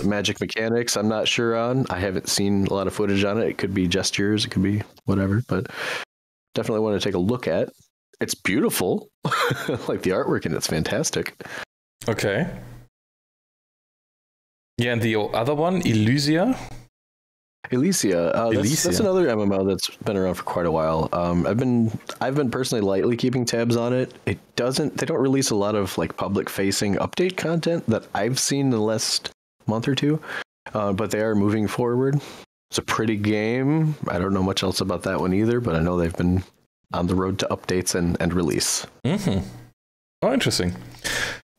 Magic mechanics, I'm not sure on. I haven't seen a lot of footage on it. It could be gestures, it could be whatever, but definitely want to take a look at. It's beautiful. Like the artwork, and it's fantastic. Okay. Yeah, and the other one, Elysia. That's another MMO that's been around for quite a while. I've been personally lightly keeping tabs on it. They don't release a lot of like public facing update content that I've seen in the last month or two, but they are moving forward. It's a pretty game. I don't know much else about that one either, but I know they've been on the road to updates and release. Oh, interesting.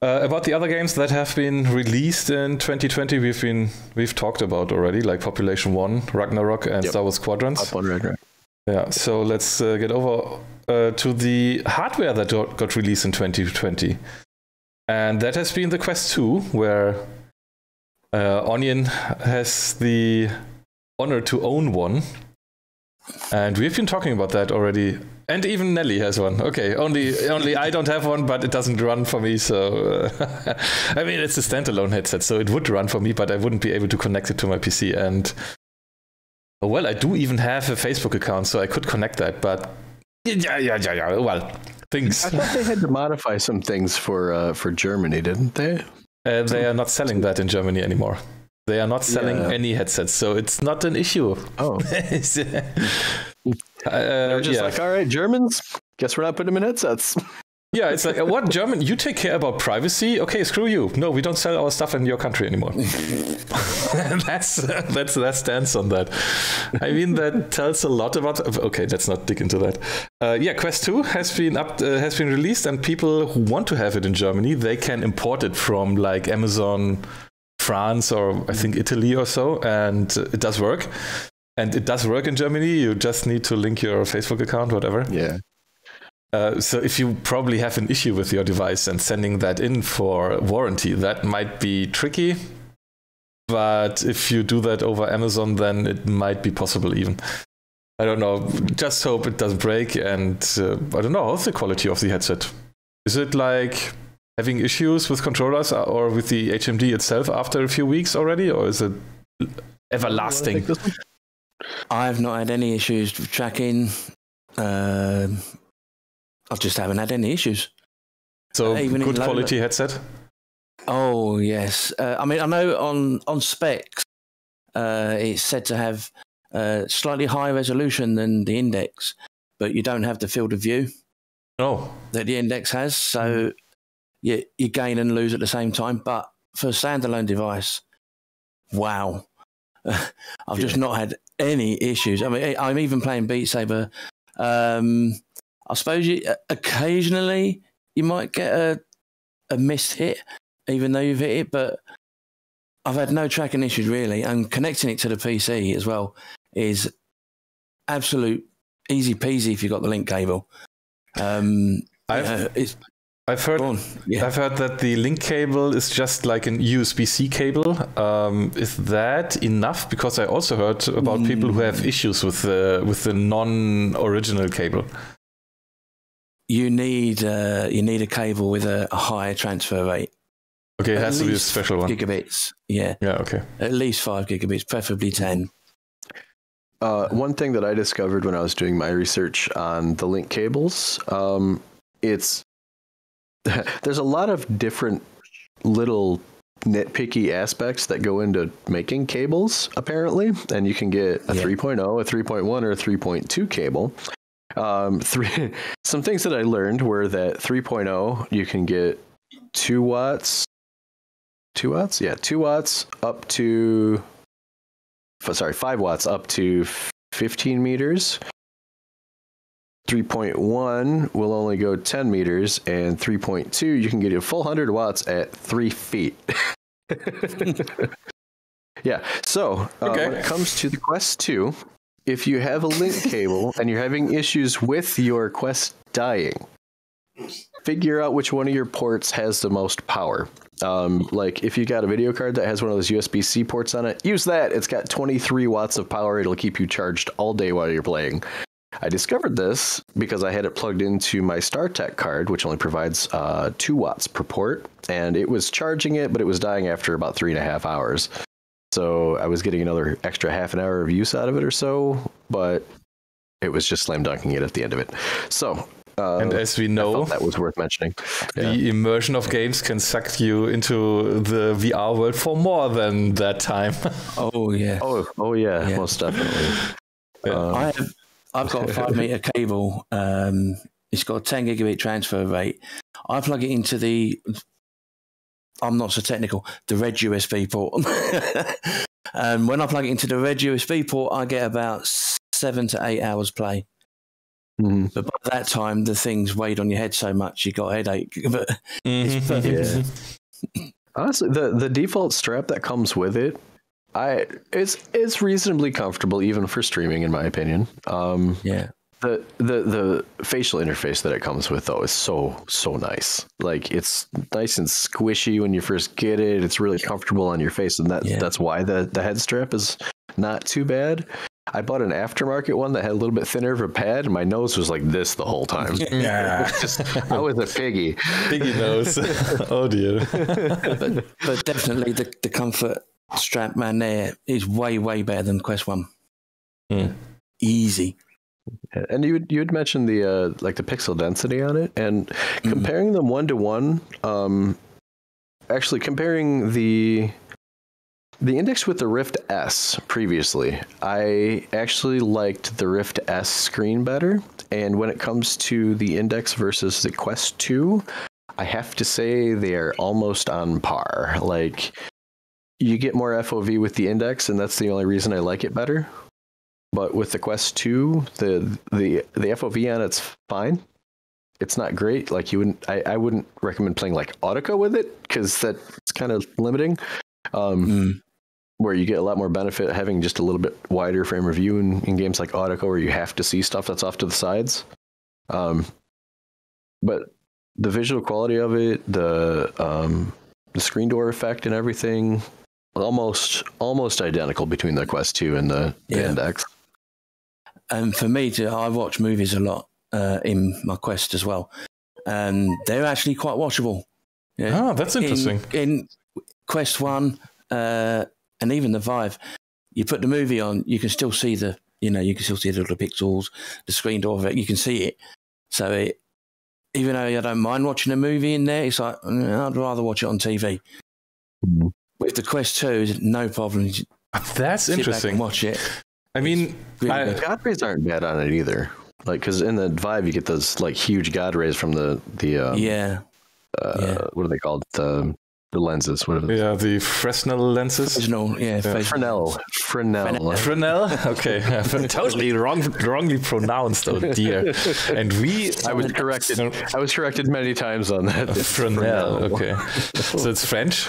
About the other games that have been released in 2020, we've talked about already, like Population 1, Ragnarok, and Star Wars Squadrons. Up on Ragnarok. Yeah, so let's get over to the hardware that got released in 2020. And that has been the Quest 2, where Onion has the honor to own one. And we've been talking about that already. And even Nelly has one. Okay, only I don't have one, but it doesn't run for me. So, I mean, it's a standalone headset, so it would run for me, but I wouldn't be able to connect it to my PC. And, well, I do even have a Facebook account, so I could connect that. But, yeah. Well, things. I thought they had to modify some things for Germany, didn't they? They are not selling that in Germany anymore. They are not selling any headsets, so it's not an issue. Oh. They're just like, all right, Germans, guess we're not putting them in headsets. Yeah, it's like, what, German? You take care about privacy? Okay, screw you. No, we don't sell our stuff in your country anymore. That's that stance on that. I mean, that tells a lot about... Okay, let's not dig into that. Quest 2 has been released, and people who want to have it in Germany, they can import it from like Amazon France or I think Italy or so, and it does work. And it does work in Germany. You just need to link your Facebook account, whatever. Yeah. So if you probably have an issue with your device and sending that in for warranty, that might be tricky. But if you do that over Amazon, then it might be possible even. I don't know. Just hope it doesn't break. And I don't know. How's the quality of the headset? Is it like having issues with controllers or with the HMD itself after a few weeks already? Or is it everlasting? I've not had any issues with tracking. I just haven't had any issues. So good quality headset? Oh, yes. I mean, I know on specs, it's said to have slightly higher resolution than the Index, but you don't have the field of view that the Index has. So you gain and lose at the same time. But for a standalone device, wow. I've just not had any issues. I mean, I'm even playing Beat Saber. I suppose occasionally you might get a missed hit, even though you've hit it, but I've had no tracking issues really. And connecting it to the PC as well is absolute easy peasy if you've got the link cable. I've heard that the link cable is just like an USB-C cable. Is that enough? Because I also heard about people who have issues with the non-original cable. You need a cable with a higher transfer rate. Okay, it has to be a special one. Gigabits, yeah. Yeah, okay. At least 5 gigabits, preferably 10. One thing that I discovered when I was doing my research on the link cables, there's a lot of different little nitpicky aspects that go into making cables, apparently. And you can get a 3.0, a 3.1, or a 3.2 cable. Some things that I learned were that 3.0, you can get 2 watts. 2 watts? Yeah, 2 watts up to... Sorry, 5 watts up to 15 meters. 3.1 will only go 10 meters, and 3.2, you can get a full 100 watts at 3 feet. Yeah, so when it comes to the Quest 2, if you have a link cable and you're having issues with your Quest dying, figure out which one of your ports has the most power. Like if you got a video card that has one of those USB-C ports on it, use that. It's got 23 watts of power. It'll keep you charged all day while you're playing. I discovered this because I had it plugged into my StarTech card, which only provides 2 watts per port, and it was charging it, but it was dying after about 3.5 hours. So I was getting another extra half an hour of use out of it or so, but it was just slam dunking it at the end of it. So, and as we know, that was worth mentioning. The immersion of games can suck you into the VR world for more than that time. Oh yeah. Oh yeah, most definitely. Yeah. I've got a 5 meter cable. It's got a 10 gigabit transfer rate. I plug it into the, I'm not so technical, the red USB port. And when I plug it into the red USB port, I get about 7 to 8 hours play. Mm-hmm. But by that time, the thing's weighed on your head so much you got a headache. But it's perfect. Yeah. Honestly, the default strap that comes with it, it's reasonably comfortable even for streaming, in my opinion. The facial interface that it comes with, though, is so nice. Like, it's nice and squishy when you first get it. It's really comfortable on your face, and that's why the head strap is not too bad. I bought an aftermarket one that had a little bit thinner of a pad, and my nose was like this the whole time. Yeah, I was a piggy. Piggy nose. Oh dear. but definitely the comfort strap, man, there is way better than Quest 1. Easy. And you had mentioned the like the pixel density on it, and comparing them 1-to-1, actually comparing the Index with the Rift S previously, I actually liked the Rift S screen better. And when it comes to the Index versus the Quest 2, I have to say they are almost on par. Like, you get more FOV with the Index, and that's the only reason I like it better. But with the Quest 2, the FOV on it's fine. It's not great. Like, I wouldn't recommend playing like Audica with it, because that's kind of limiting. Where you get a lot more benefit having just a little bit wider frame of view in games like Audica, where you have to see stuff that's off to the sides. But the visual quality of it, the screen door effect and everything, almost identical between the Quest 2 and the Index. And for me, I watch movies a lot in my Quest as well, and they're actually quite watchable. Yeah. Oh, that's interesting. In Quest 1 and even the Vive, you put the movie on, you can still see you can still see the little pixels, the screen door of it, you can see it. So even though I don't mind watching a movie in there, it's like, I'd rather watch it on TV. With the Quest 2, no problem. That's interesting. Back and watch it. I mean, the God rays aren't bad on it either. Like, because in the Vive, you get those like huge God rays from the what are they called? The lenses, whatever. Yeah, the Fresnel lenses. Fresnel. Okay, totally wrongly pronounced. Oh dear. And I was corrected many times on that. Fresnel. Okay. So it's French.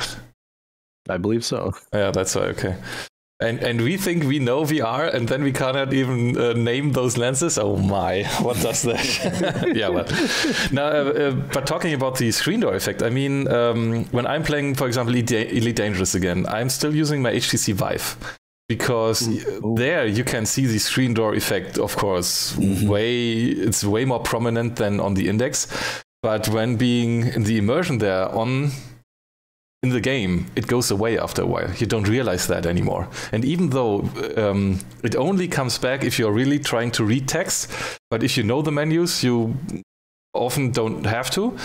I believe so. Yeah, that's why. Okay. And we think we know VR, and then we cannot even name those lenses. Oh my, what does that? Yeah, well. Now, but talking about the screen door effect, I mean, when I'm playing, for example, Elite Dangerous again, I'm still using my HTC Vive. Because there you can see the screen door effect, of course, it's way more prominent than on the Index. But when being in the immersion there in the game, it goes away after a while. You don't realize that anymore. And even though it only comes back if you're really trying to read text, but if you know the menus, you often don't have to.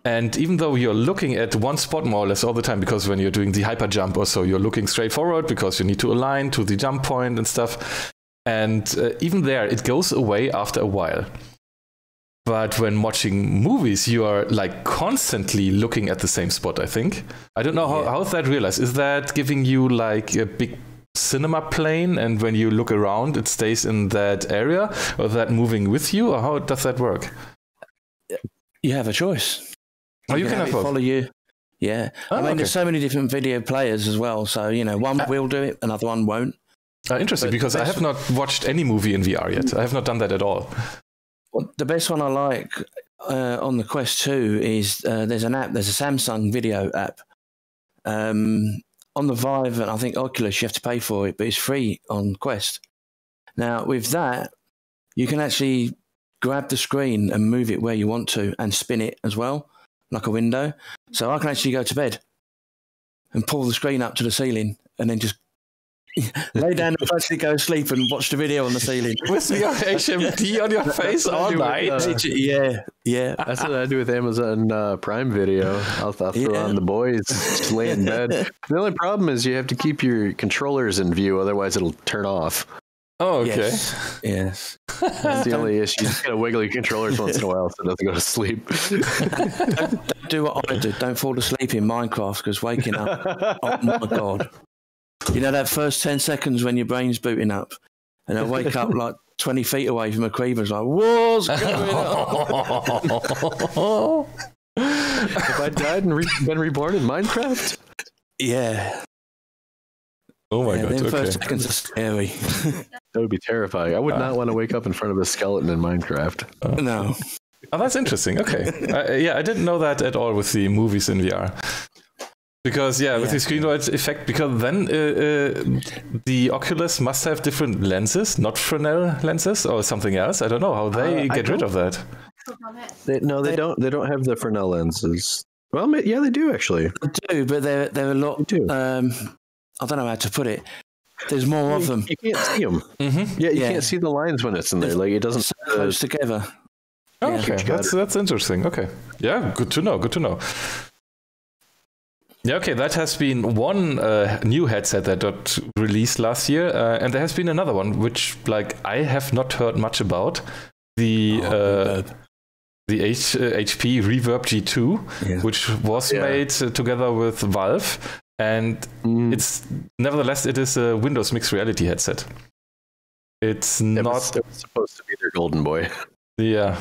And even though you're looking at one spot more or less all the time, because when you're doing the hyper jump or so, you're looking straight forward because you need to align to the jump point and stuff. And even there, it goes away after a while. But when watching movies, you are like constantly looking at the same spot, I think. I don't know how is that realized? Is that giving you like a big cinema plane, and when you look around, it stays in that area? Or is that moving with you? Or how does that work? You have a choice. Oh, you can have both. Follow you. Yeah. I mean, there's so many different video players as well. So, you know, one will do it, another one won't. Interesting, because I have not watched any movie in VR yet. I have not done that at all. Well, the best one I like on the Quest 2 is there's an app, there's a Samsung video app. On the Vive and I think Oculus, you have to pay for it, but it's free on Quest. Now, with that, you can actually grab the screen and move it where you want to and spin it as well, like a window. So I can actually go to bed and pull the screen up to the ceiling and then just lay down and actually go to sleep and watch the video on the ceiling. With your HMD on your face all night? Yeah. That's what I do with Amazon Prime Video. I'll throw on The Boys, just lay in bed. The only problem is you have to keep your controllers in view, otherwise it'll turn off. Oh, okay. Yes. That's the only issue. You just gotta wiggle your controllers once in a while so it doesn't go to sleep. Don't do what I do. Don't fall asleep in Minecraft, because waking up, oh my God. You know that first 10 seconds when your brain's booting up, and I wake up like 20 feet away from a creeper, like, what's going on? If I died and been reborn in Minecraft? Yeah. Oh my God. Them first seconds are scary. That would be terrifying. I would not want to wake up in front of a skeleton in Minecraft. No. Oh, that's interesting. Okay. I didn't know that at all with the movies in VR. Because, with the screen light effect, because then the Oculus must have different lenses, not Fresnel lenses or something else. I don't know how they get rid of that. They don't. They don't have the Fresnel lenses. Well, yeah, they do actually. They do, but they're a lot. I don't know how to put it. There's more of them. You can't see them. Mm-hmm. Yeah, you can't see the lines when it's in there. Like it doesn't so close together. Oh, okay, that's interesting. Okay, yeah, good to know. Yeah, okay, that has been one new headset that got released last year, and there has been another one which, like, I have not heard much about. The HP Reverb G2, which was made together with Valve. And it's nevertheless, it is a Windows mixed reality headset. It's not. It was supposed to be their golden boy. Yeah,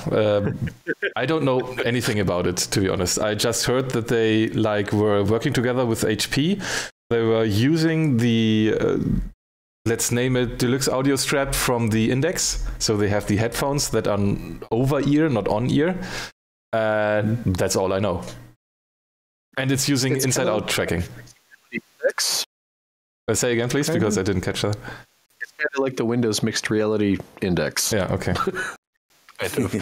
I don't know anything about it, to be honest. I just heard that they were working together with HP. They were using the let's name it deluxe audio strap from the Index. So they have the headphones that are over ear, not on ear, and that's all I know. And it's using inside-out tracking. Say again, please, because I didn't catch that. It's kind of like the Windows Mixed Reality Index. Yeah, okay. The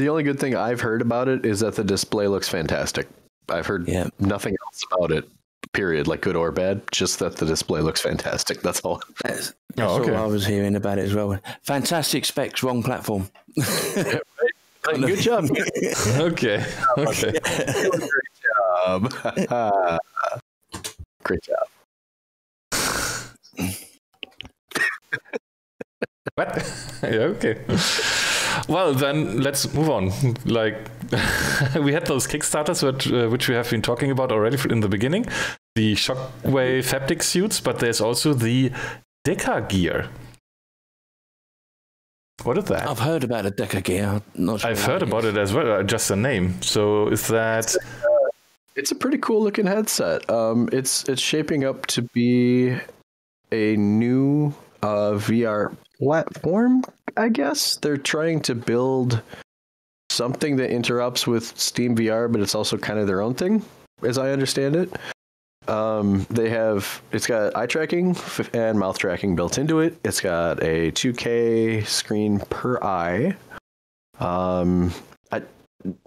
only good thing I've heard about it is that the display looks fantastic. I've heard nothing else about it, period, like good or bad, just that the display looks fantastic. That's all. That's all I was hearing about it as well. Fantastic specs, wrong platform. Good job. Okay. Great job. Great job. What? Yeah, okay. Well, then let's move on. Like, we had those Kickstarters which we have been talking about already in the beginning. The Shockwave haptic suits, but there's also the Deca Gear. What is that? I've heard about a Deca Gear. I'm not sure I've heard about it as well, just a name. So is that... It's a pretty cool looking headset. It's shaping up to be a new VR platform, I guess. They're trying to build something that interrupts with Steam VR, but it's also kind of their own thing, as I understand it. It's got eye tracking and mouth tracking built into it. It's got a 2K screen per eye.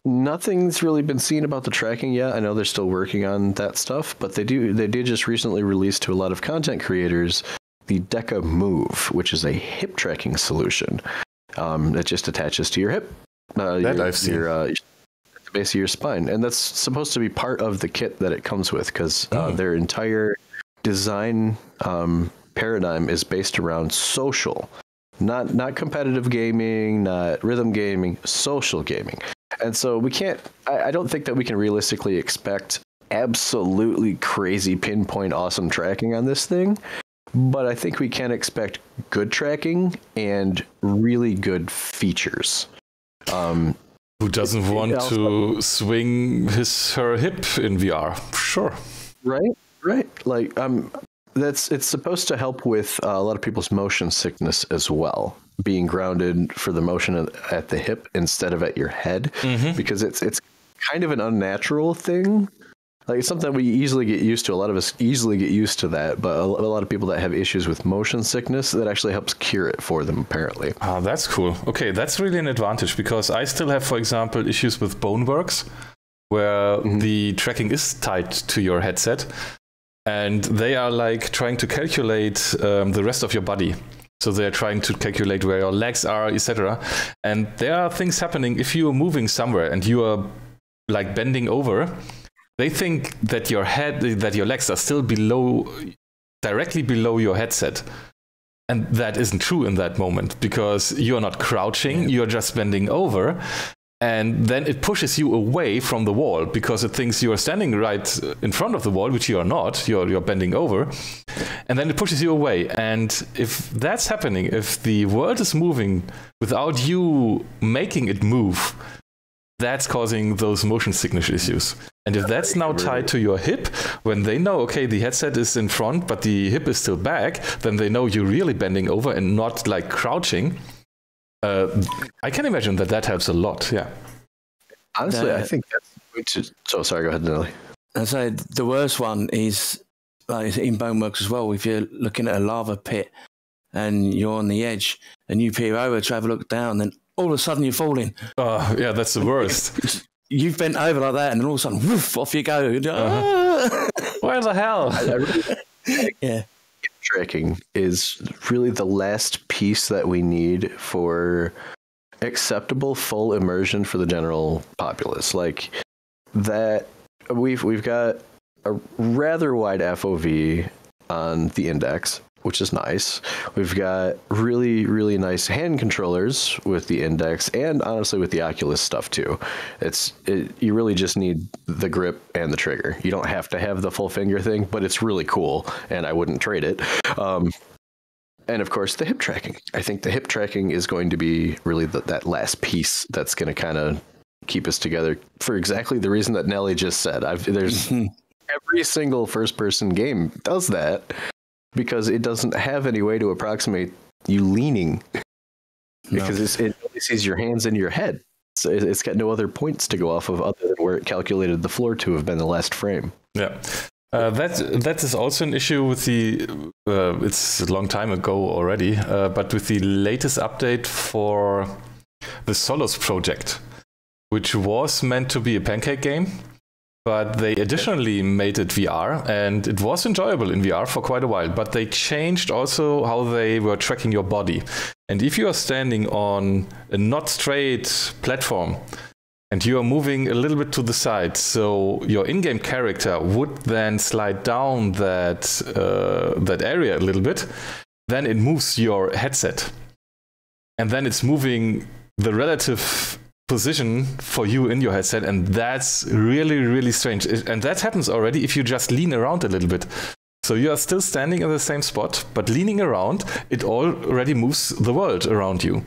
Nothing's really been seen about the tracking yet. I know they're still working on that stuff, but they did just recently release to a lot of content creators the Deca Move, which is a hip tracking solution that just attaches to your hip. That I've seen. The base of your spine. And that's supposed to be part of the kit that it comes with, because their entire design paradigm is based around social, not competitive gaming, not rhythm gaming, social gaming. And so I don't think that we can realistically expect absolutely crazy pinpoint awesome tracking on this thing, but I think we can expect good tracking and really good features. Who doesn't want to swing her hip in VR? Sure. Right. Like, it's supposed to help with a lot of people's motion sickness as well, being grounded for the motion at the hip instead of at your head, because it's kind of an unnatural thing. Like, it's something we easily get used to. A lot of us easily get used to that, but a lot of people that have issues with motion sickness, that actually helps cure it for them, apparently. Ah, that's cool. Okay, that's really an advantage, because I still have, for example, issues with Boneworks, where the tracking is tied to your headset, and they are like trying to calculate the rest of your body. So they're trying to calculate where your legs are, etc. And there are things happening if you are moving somewhere and you are like bending over. They think that your legs are still directly below your headset. And that isn't true in that moment, because you're not crouching, you're just bending over. And then it pushes you away from the wall, because it thinks you are standing right in front of the wall, which you are not, you're bending over. And then it pushes you away. And if that's happening, if the world is moving without you making it move, that's causing those motion sickness issues. And if that's now tied to your hip, when they know, okay, the headset is in front, but the hip is still back, then they know you're really bending over and not like crouching. I can imagine that helps a lot. Yeah. Honestly, I think that's going to. So sorry, go ahead, Nelly. I say the worst one is like in Boneworks as well. If you're looking at a lava pit and you're on the edge and you peer over to have a look down, then all of a sudden you're falling. Yeah, that's the worst. You've bent over like that, and then all of a sudden, woof, off you go. Where the hell? Yeah. Hip tracking is really the last piece that we need for acceptable full immersion for the general populace. Like that, we've got a rather wide FOV on the index, which is nice. We've got really, really nice hand controllers with the index, and honestly with the Oculus stuff too. You really just need the grip and the trigger. You don't have to have the full finger thing, but it's really cool, and I wouldn't trade it. And of course, the hip tracking. I think the hip tracking is going to be really that last piece that's going to kind of keep us together for exactly the reason that Nelly just said. There's every single first-person game does that, because it doesn't have any way to approximate you leaning, because it only sees your hands and your head. So it's got no other points to go off of other than where it calculated the floor to have been the last frame. Yeah. That is also an issue with the, it's a long time ago already, but with the latest update for the Solos project, which was meant to be a pancake game, but they additionally made it VR, and it was enjoyable in VR for quite a while, but they changed also how they were tracking your body. And if you are standing on a not straight platform, and you are moving a little bit to the side, so your in-game character would then slide down that area a little bit, then it moves your headset. And then it's moving the relative position for you in your headset, and that's really, really strange. And that happens already if you just lean around a little bit. So you are still standing in the same spot, but leaning around, it already moves the world around you.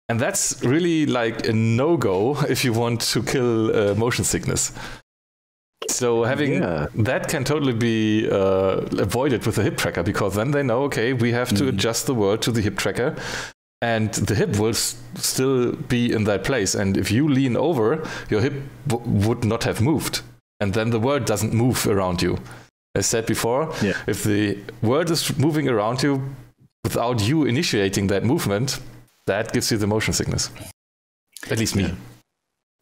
And that's really like a no-go if you want to kill motion sickness. So having that can totally be avoided with a hip tracker, because then they know, okay, we have to adjust the world to the hip tracker, and the hip will still be in that place. And if you lean over, your hip would not have moved. And then the world doesn't move around you. As said before, if the world is moving around you without you initiating that movement, that gives you the motion sickness. At least me.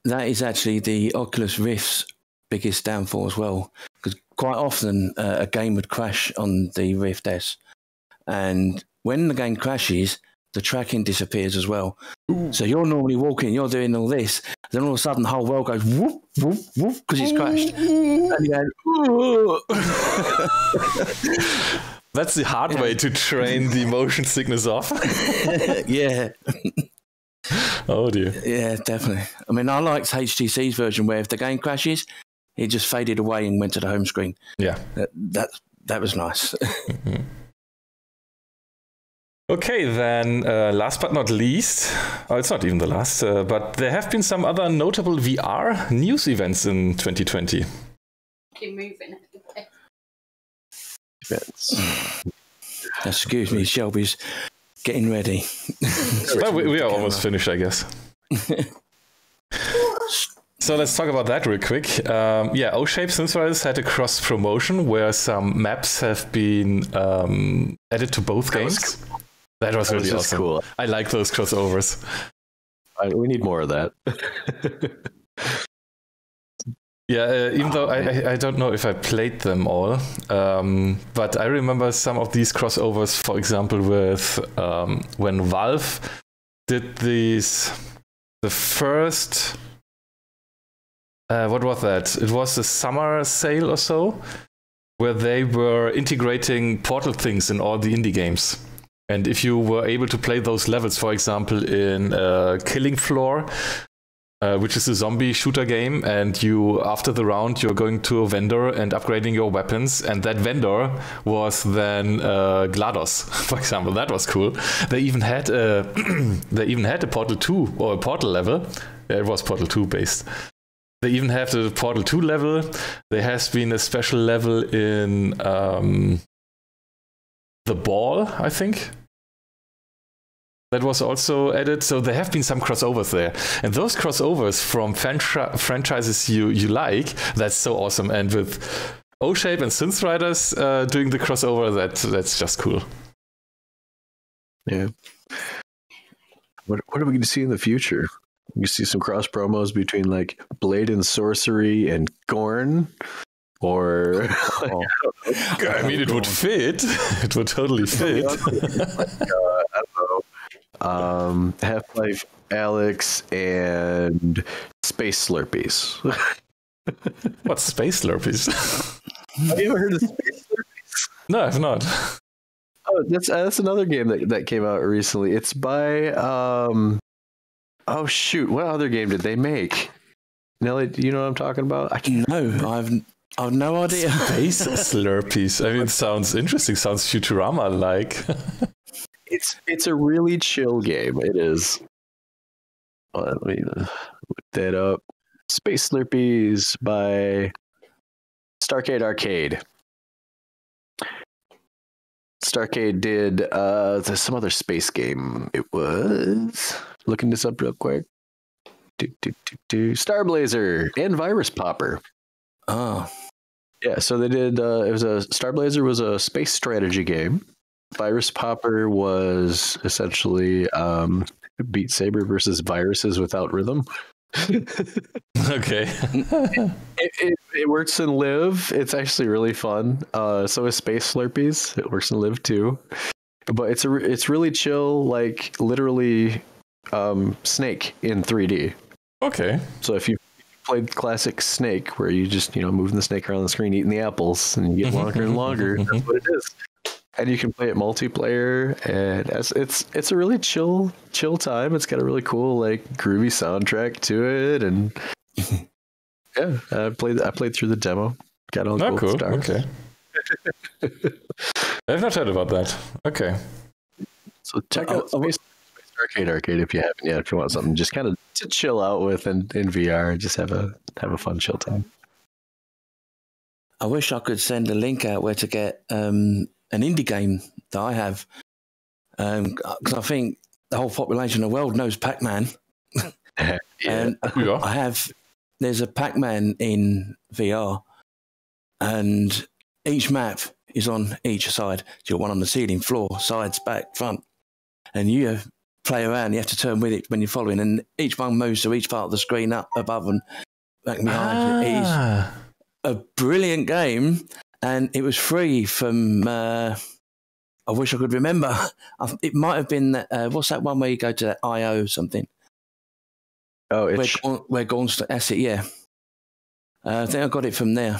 That is actually the Oculus Rift's biggest downfall as well. Because quite often a game would crash on the Rift S. And when the game crashes, the tracking disappears as well. Ooh. So you're normally walking, you're doing all this, then all of a sudden the whole world goes whoop, whoop, whoop, because it's crashed. And you go, that's the hard way to train the motion sickness off. Yeah. Oh dear. Yeah, definitely. I mean, I liked HTC's version where if the game crashes, it just faded away and went to the home screen. Yeah. That was nice. Mm-hmm. Okay, then last but not least, it's not even the last, but there have been some other notable VR news events in 2020. Keep moving. Events. Excuse me, Shelby's getting ready. Well, we are almost finished, I guess. So let's talk about that real quick. O-Shape Synthesizers had a cross promotion where some maps have been added to both games. That was really awesome. Cool. I like those crossovers. We need more of that. Yeah, even though I don't know if I played them all, but I remember some of these crossovers, for example, with when Valve did the first, what was that? It was a summer sale or so, where they were integrating Portal things in all the indie games. And if you were able to play those levels, for example, in Killing Floor, which is a zombie shooter game, and you, after the round, you're going to a vendor and upgrading your weapons, and that vendor was then GLaDOS, for example. That was cool. They even had a Portal 2 or a Portal level. Yeah, it was Portal 2 based. They even have the Portal 2 level. There has been a special level in The Ball, I think. That was also added. So there have been some crossovers there. And those crossovers from franchises you like, that's so awesome. And with O-Shape and Synth Riders doing the crossover, that's just cool. Yeah. What are we going to see in the future? You see some cross promos between like Blade and Sorcery and Gorn? Or I mean, it would fit. It would totally fit. I don't know. Half-Life Alyx and Space Slurpees. What's Space Slurpees? Have you ever heard of Space Slurpees? No, I've not. Oh, that's another game that came out recently. It's by oh shoot, what other game did they make? Nelly, do you know what I'm talking about? No, I've no idea. Space Slurpees. I mean, it sounds interesting. Sounds Futurama-like. It's a really chill game. It is. Let me look that up. Space Slurpees by Starcade Arcade. Starcade did there's some other space game. It was looking this up real quick. Starblazer and Virus Popper. Oh. Yeah, so they did it was a Starblazer was a space strategy game. Virus Popper was essentially Beat Saber versus viruses without rhythm. Okay. It works in Live. It's actually really fun. So is Space Slurpees. It works in Live too. But it's really chill, like literally Snake in 3D. Okay. So if you played classic Snake, where you just moving the snake around the screen, eating the apples, and you get longer and longer, that's what it is. And you can play it multiplayer, and it's a really chill time. It's got a really cool, like, groovy soundtrack to it, and yeah, I played through the demo. Got all the cool stars. Okay. I've not heard about that. Okay. So check out Space Arcade if you haven't yet. If you want something just kind of to chill out with in VR, just have a fun chill time. I wish I could send a link out where to get an indie game that I have, because I think the whole population of the world knows Pac-Man. Yeah. And there's a Pac-Man in VR, and each map is on each side. So you've got one on the ceiling, floor, sides, back, front, and you play around. You have to turn with it when you're following, and each one moves to each part of the screen, up, above, and back and behind. It is a brilliant game, and it was free from I wish I could remember. It might have been what's that one where you go to that IO or something? Oh, where Gorn's, that's it. Yeah, I think I got it from there.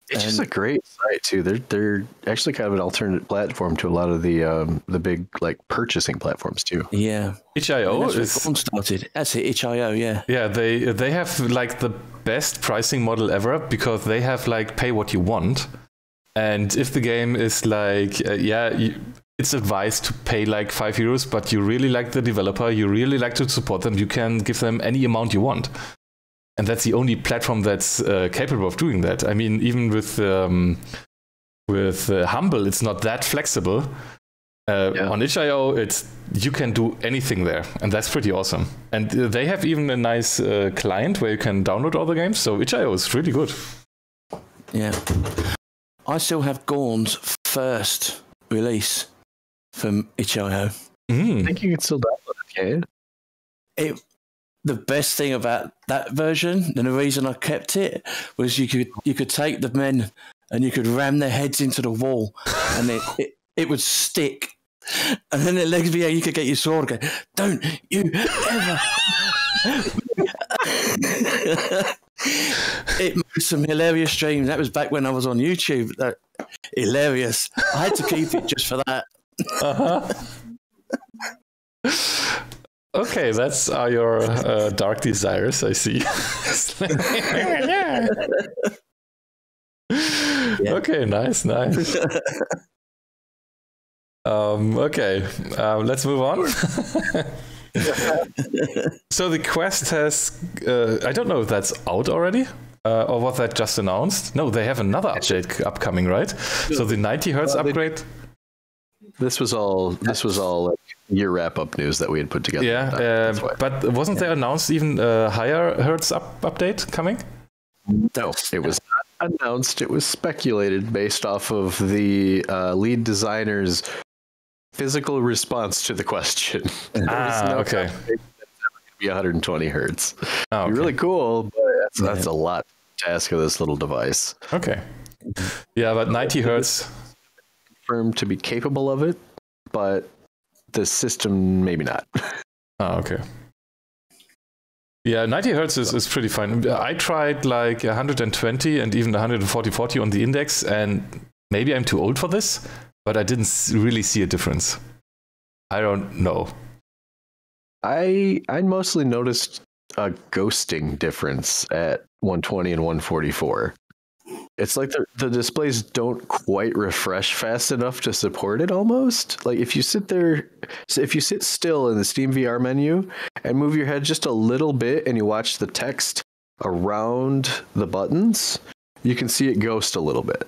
It's just a great site too. They're actually kind of an alternate platform to a lot of the big like purchasing platforms too. Yeah, itch.io is Gorn started. That's it, itch.io. Yeah, yeah. They have like the best pricing model ever because they have like pay what you want, and if the game is like it's advised to pay like €5, but you really like the developer, you really like to support them, you can give them any amount you want. And that's the only platform that's capable of doing that. I mean, even with Humble, it's not that flexible. On itch.io, you can do anything there, and that's pretty awesome. And they have even a nice client where you can download all the games. So itch.io is really good. Yeah, I still have Gorn's first release from itch.io. I think you can still download it, can you? The best thing about that version, and the reason I kept it, was you could take the men and you could ram their heads into the wall, and it would stick. And then the legs be you could get your sword and go, don't you ever. It made some hilarious streams. That was back when I was on YouTube. Hilarious. I had to keep it just for that. Okay, that's your dark desires, I see. Okay, nice. Okay, let's move on. So the Quest has, I don't know if that's out already, or was that just announced? No, they have another update upcoming, right? So the 90 hertz upgrade. This was all like year wrap-up news that we had put together. Yeah, but wasn't there announced even a higher hertz update coming? No, it was not announced. It was speculated based off of the lead designer's physical response to the question. Okay. It's never going to be 120 hertz. Oh, okay. It'd be really cool, but that's a lot to ask of this little device. Okay. Yeah, but 90 hertz... confirmed to be capable of it, but the system maybe not. Oh, okay. Yeah, 90 hertz is pretty fine. I tried like 120 and even 140 on the index, and maybe I'm too old for this, but I didn't really see a difference. I don't know. I mostly noticed a ghosting difference at 120 and 144. It's like the displays don't quite refresh fast enough to support it almost. Like if you sit still in the Steam VR menu and move your head just a little bit and you watch the text around the buttons, you can see it ghost a little bit.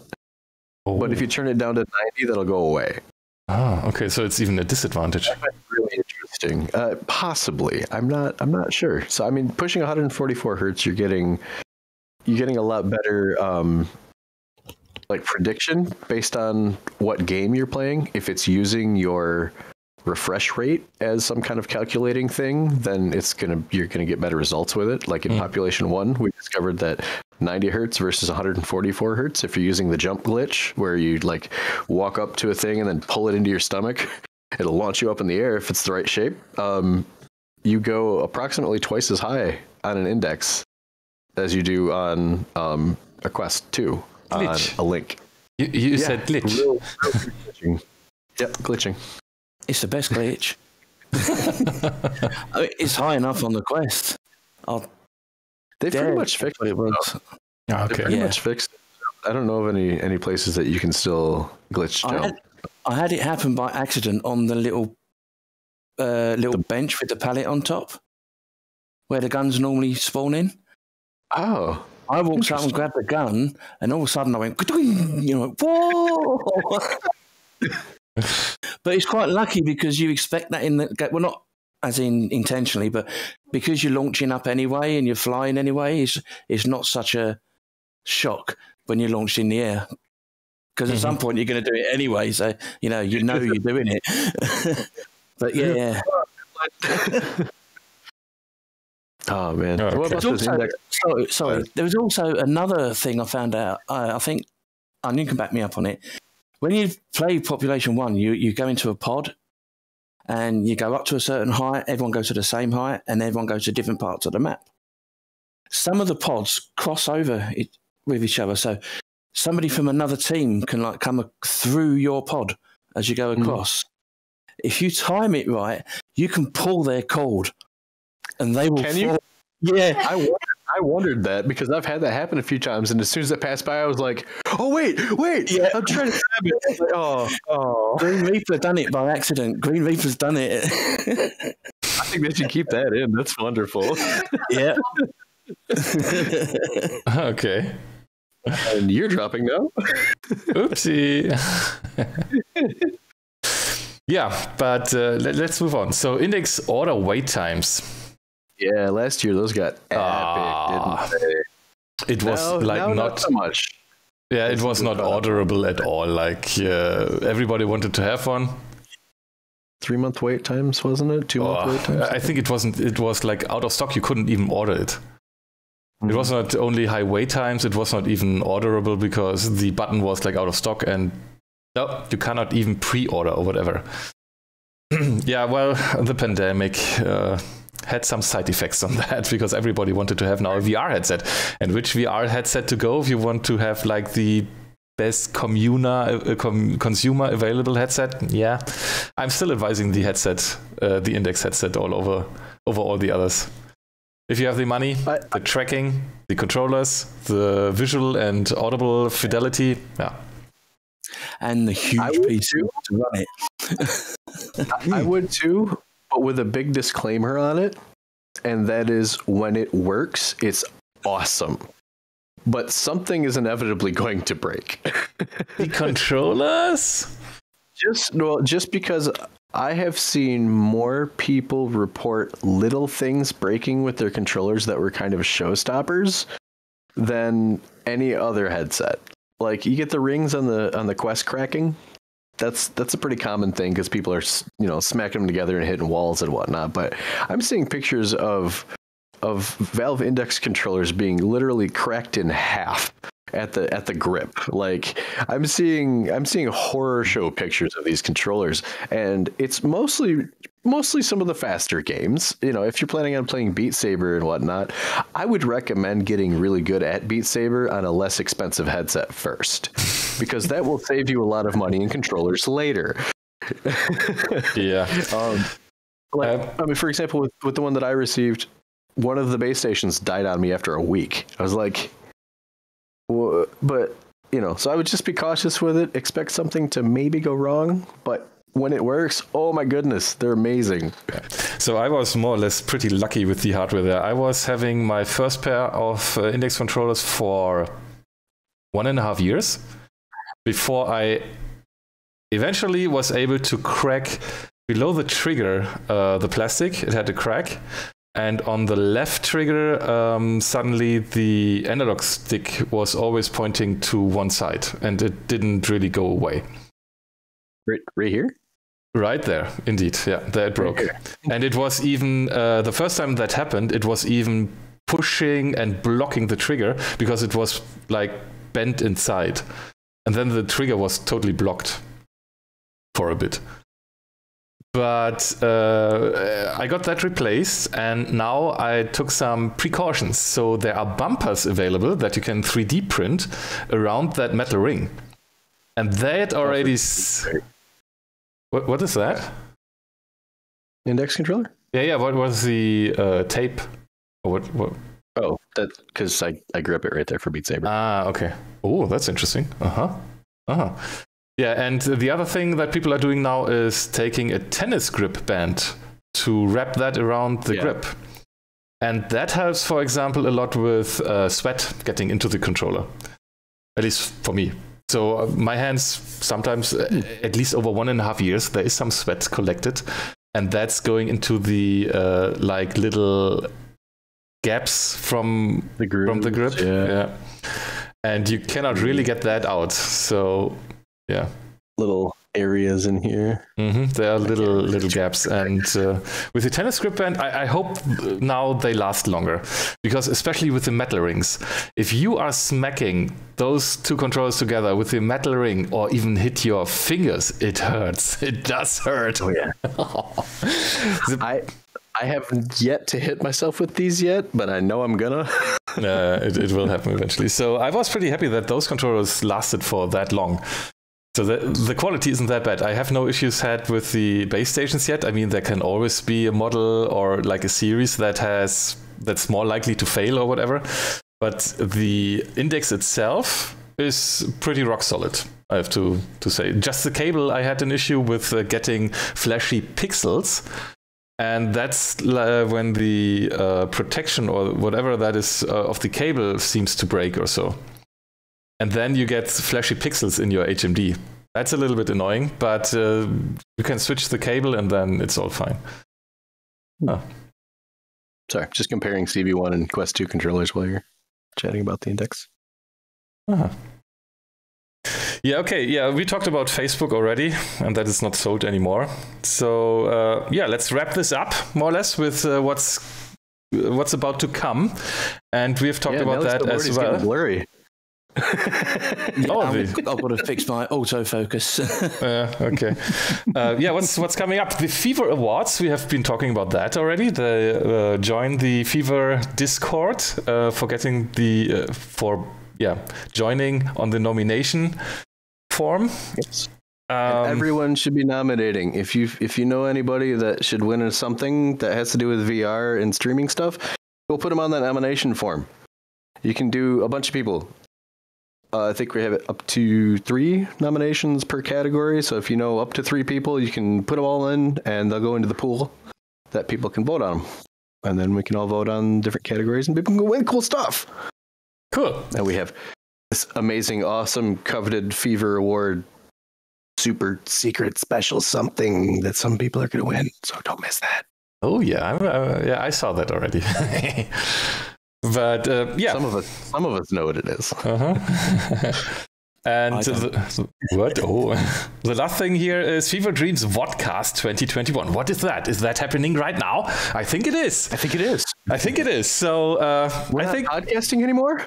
Oh. But if you turn it down to 90, that'll go away. Oh, okay. So it's even a disadvantage. That's really interesting. Possibly. I'm not sure. So I mean, pushing 144 hertz, you're getting a lot better like prediction based on what game you're playing. If it's using your refresh rate as some kind of calculating thing, then you're gonna get better results with it. Like in Population 1, we discovered that 90 hertz versus 144 hertz, if you're using the jump glitch where you like walk up to a thing and then pull it into your stomach, it'll launch you up in the air if it's the right shape. You go approximately twice as high on an index as you do on a Quest 2 on a Link. You said glitch. Real glitching. Yep, glitching. It's the best glitch. I mean, it's high enough on the Quest. They pretty much fixed what it was. Okay. They pretty much fixed it. I don't know of any places that you can still glitch jump. I had it happen by accident on the little bench with the pallet on top, where the guns normally spawn in. Oh. I walked up and grabbed the gun, and all of a sudden I went, whoa! But it's quite lucky because you expect that in the... Well, not as in intentionally, but because you're launching up anyway and you're flying anyway, it's not such a shock when you're launched in the air. Because at some point you're going to do it anyway, so you know you're doing it. But yeah. Oh man! Okay. What about this index? Sorry. There was also another thing I found out. I think, and you can back me up on it. when you play Population 1, you go into a pod and you go up to a certain height, everyone goes to the same height, and everyone goes to different parts of the map. Some of the pods cross over with each other, so somebody from another team can like come through your pod as you go across. If you time it right, you can pull their cord, and they will. Can you? Yeah, I wondered that because I've had that happen a few times, and as soon as I passed by, I was like, "Oh wait, yeah. I'm trying to grab it." I was like, oh. Green Reaper done it by accident. Green Reaper's done it. I think they should keep that in. That's wonderful. Yeah. Okay. And you're dropping now? Oopsie. Yeah, but let's move on. So index order wait times. Yeah, last year those got epic, didn't they? It was not so much. Yeah, it was not orderable at all. Like everybody wanted to have one. 3-month wait times, wasn't it? 2-month wait times? I think it wasn't. It was like out of stock. You couldn't even order it. It was not only high wait times. It was not even orderable because the button was like out of stock, and no, you cannot even pre-order or whatever. Yeah, well, the pandemic had some side effects on that because everybody wanted to have now a VR headset. And which VR headset to go if you want to have like the best consumer available headset? Yeah, I'm still advising the headset, the Index headset over all the others. If you have the money, the tracking, the controllers, the visual and audible fidelity, yeah. And the huge PC to run it. I would too, but with a big disclaimer on it, and that is when it works, it's awesome. But something is inevitably going to break. The controllers? Just because I have seen more people report little things breaking with their controllers that were kind of showstoppers than any other headset. Like you get the rings on the Quest cracking. That's a pretty common thing because people are smacking them together and hitting walls and whatnot. But I'm seeing pictures of Valve Index controllers being literally cracked in half at the grip. Like I'm seeing horror show pictures of these controllers, and it's mostly some of the faster games. If you're planning on playing Beat Saber and whatnot, I would recommend getting really good at Beat Saber on a less expensive headset first, because that will save you a lot of money in controllers later. Yeah. For example, with the one that I received, one of the base stations died on me after a week. I was like, well, but so I would just be cautious with it. Expect something to maybe go wrong, but when it works, oh my goodness, they're amazing. So I was more or less pretty lucky with the hardware there. I was having my first pair of Index controllers for 1.5 years before I eventually was able to crack below the trigger, the plastic. It had a crack. And on the left trigger, suddenly the analog stick was always pointing to one side, and it didn't really go away. Right here? Right there, indeed. Yeah, there it broke. And it was even, the first time that happened, it was even pushing and blocking the trigger because it was like bent inside. And then the trigger was totally blocked for a bit. But I got that replaced, and now I took some precautions. So there are bumpers available that you can 3D print around that metal ring. And that already... What is that? Index controller? Yeah. What was the tape? Or what? Oh, that because I grip it right there for Beat Saber. Ah, okay. Oh, that's interesting. Yeah, and the other thing that people are doing now is taking a tennis grip band to wrap that around the grip. And that helps, for example, a lot with sweat getting into the controller. At least for me. So my hands sometimes, at least over 1.5 years, there is some sweat collected. And that's going into the like little gaps from the grip. Yeah. And you cannot really get that out. So... yeah, little areas in here. There are little gaps, and with the tennis grip band, I hope now they last longer, because especially with the metal rings, if you are smacking those two controllers together with the metal ring, or even hit your fingers, it hurts. It does hurt. Oh yeah. I haven't yet to hit myself with these yet, but I know I'm gonna. It will happen eventually. So I was pretty happy that those controllers lasted for that long. So the quality isn't that bad. I have no issues had with the base stations yet. I mean, there can always be a model or like a series that's more likely to fail or whatever. But the Index itself is pretty rock solid, I have to say. Just the cable, I had an issue with getting flashy pixels. And that's when the protection or whatever that is of the cable seems to break or so. And then you get flashy pixels in your HMD. That's a little bit annoying, but you can switch the cable and then it's all fine. Oh. Sorry, just comparing CV1 and Quest 2 controllers while you're chatting about the Index. Uh-huh. Yeah, okay. Yeah, we talked about Facebook already, and that is not sold anymore. So, let's wrap this up, more or less, with what's about to come. And we've talked about that as well. Blurry. I've got to fix my autofocus. Okay. What's coming up? The FeVR Awards. We have been talking about that already. Join the FeVR Discord for getting joining on the nomination form. Yes. Everyone should be nominating. If you know anybody that should win something that has to do with VR and streaming stuff, we'll put them on that nomination form. You can do a bunch of people. I think we have it up to 3 nominations per category. So if you know up to 3 people, you can put them all in, and they'll go into the pool that people can vote on them. And then we can all vote on different categories, and people can win cool stuff. Cool. And we have this amazing, awesome, coveted FeVR Award, super secret, special something that some people are going to win. So don't miss that. Oh yeah, I saw that already. But some of us know what it is. And what? Oh, the last thing here is FeVR Dreams Vodcast 2021. What is that? Is that happening right now? I think it is. I think it is. So we're not podcasting anymore.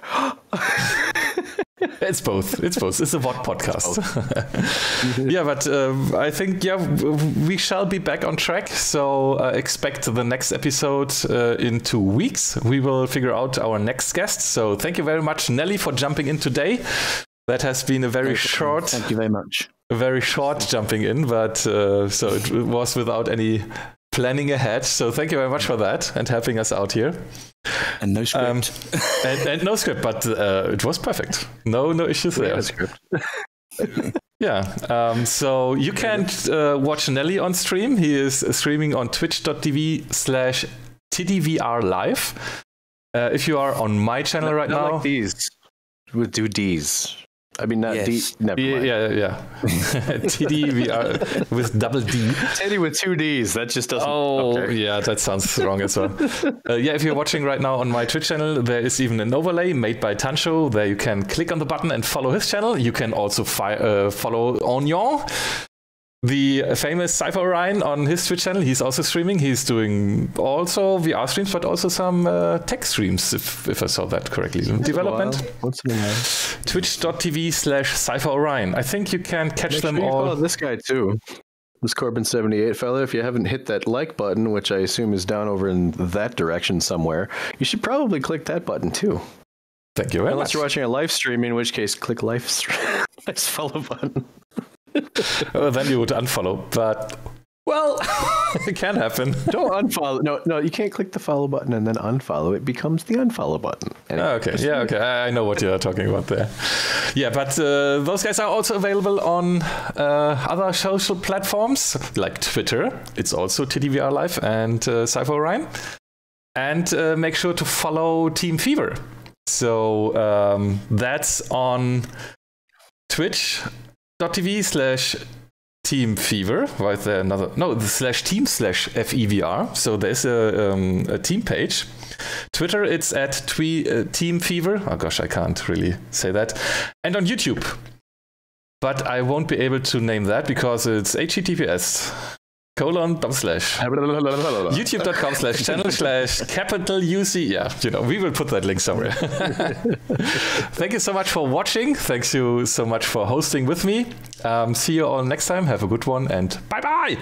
It's both. It's a VOD podcast. Yeah, but I think we shall be back on track. So expect the next episode in 2 weeks. We will figure out our next guest. So thank you very much, Nelly, for jumping in today. That has been a very short. Thank you very much. A very short jumping in, but so it was without any planning ahead. So thank you very much for that and helping us out here. And no script. And no script, but it was perfect. No issues there. Script. Yeah. So you can watch Nelly on stream. He is streaming on twitch.tv/TiddyVRLive. If you are on my channel right now. Like these. We'll do D's. I mean, not yes. D. Never mind. Yeah. TiddyVR with double D. Teddy with 2 D's. That just doesn't. Oh, okay. Yeah, that sounds wrong as well. If you're watching right now on my Twitch channel, there is even an overlay made by Tancho. There you can click on the button and follow his channel. You can also follow Onion, the famous XypherOrion, on his Twitch channel. He's also streaming. He's doing also VR streams, but also some tech streams, if I saw that correctly. Development. Once in a while. Twitch.tv/XypherOrion. I think you can catch them all. Follow this guy too. This Corben78 fella. If you haven't hit that like button, which I assume is down over in that direction somewhere, you should probably click that button too. Thank you very much. Unless you're watching a live stream, in which case click live stream. Nice follow button. Then you would unfollow, but well, it can happen. Don't unfollow. No, you can't click the follow button and then unfollow. It becomes the unfollow button. Anyway, okay. I know what you're talking about there. Yeah, but those guys are also available on other social platforms like Twitter. It's also TiddyVRLive and XypherOrion. And make sure to follow Team FeVR. So that's on twitch.tv/TeamFeVR, right there, /team/FeVR. So there's a team page. Twitter, it's at Team FeVR. Oh gosh, I can't really say that. And on YouTube, but I won't be able to name that because it's https://youtube.com/channel/UC. Yeah, we will put that link somewhere. Thank you so much for watching. Thanks you so much for hosting with me. See you all next time. Have a good one and bye-bye.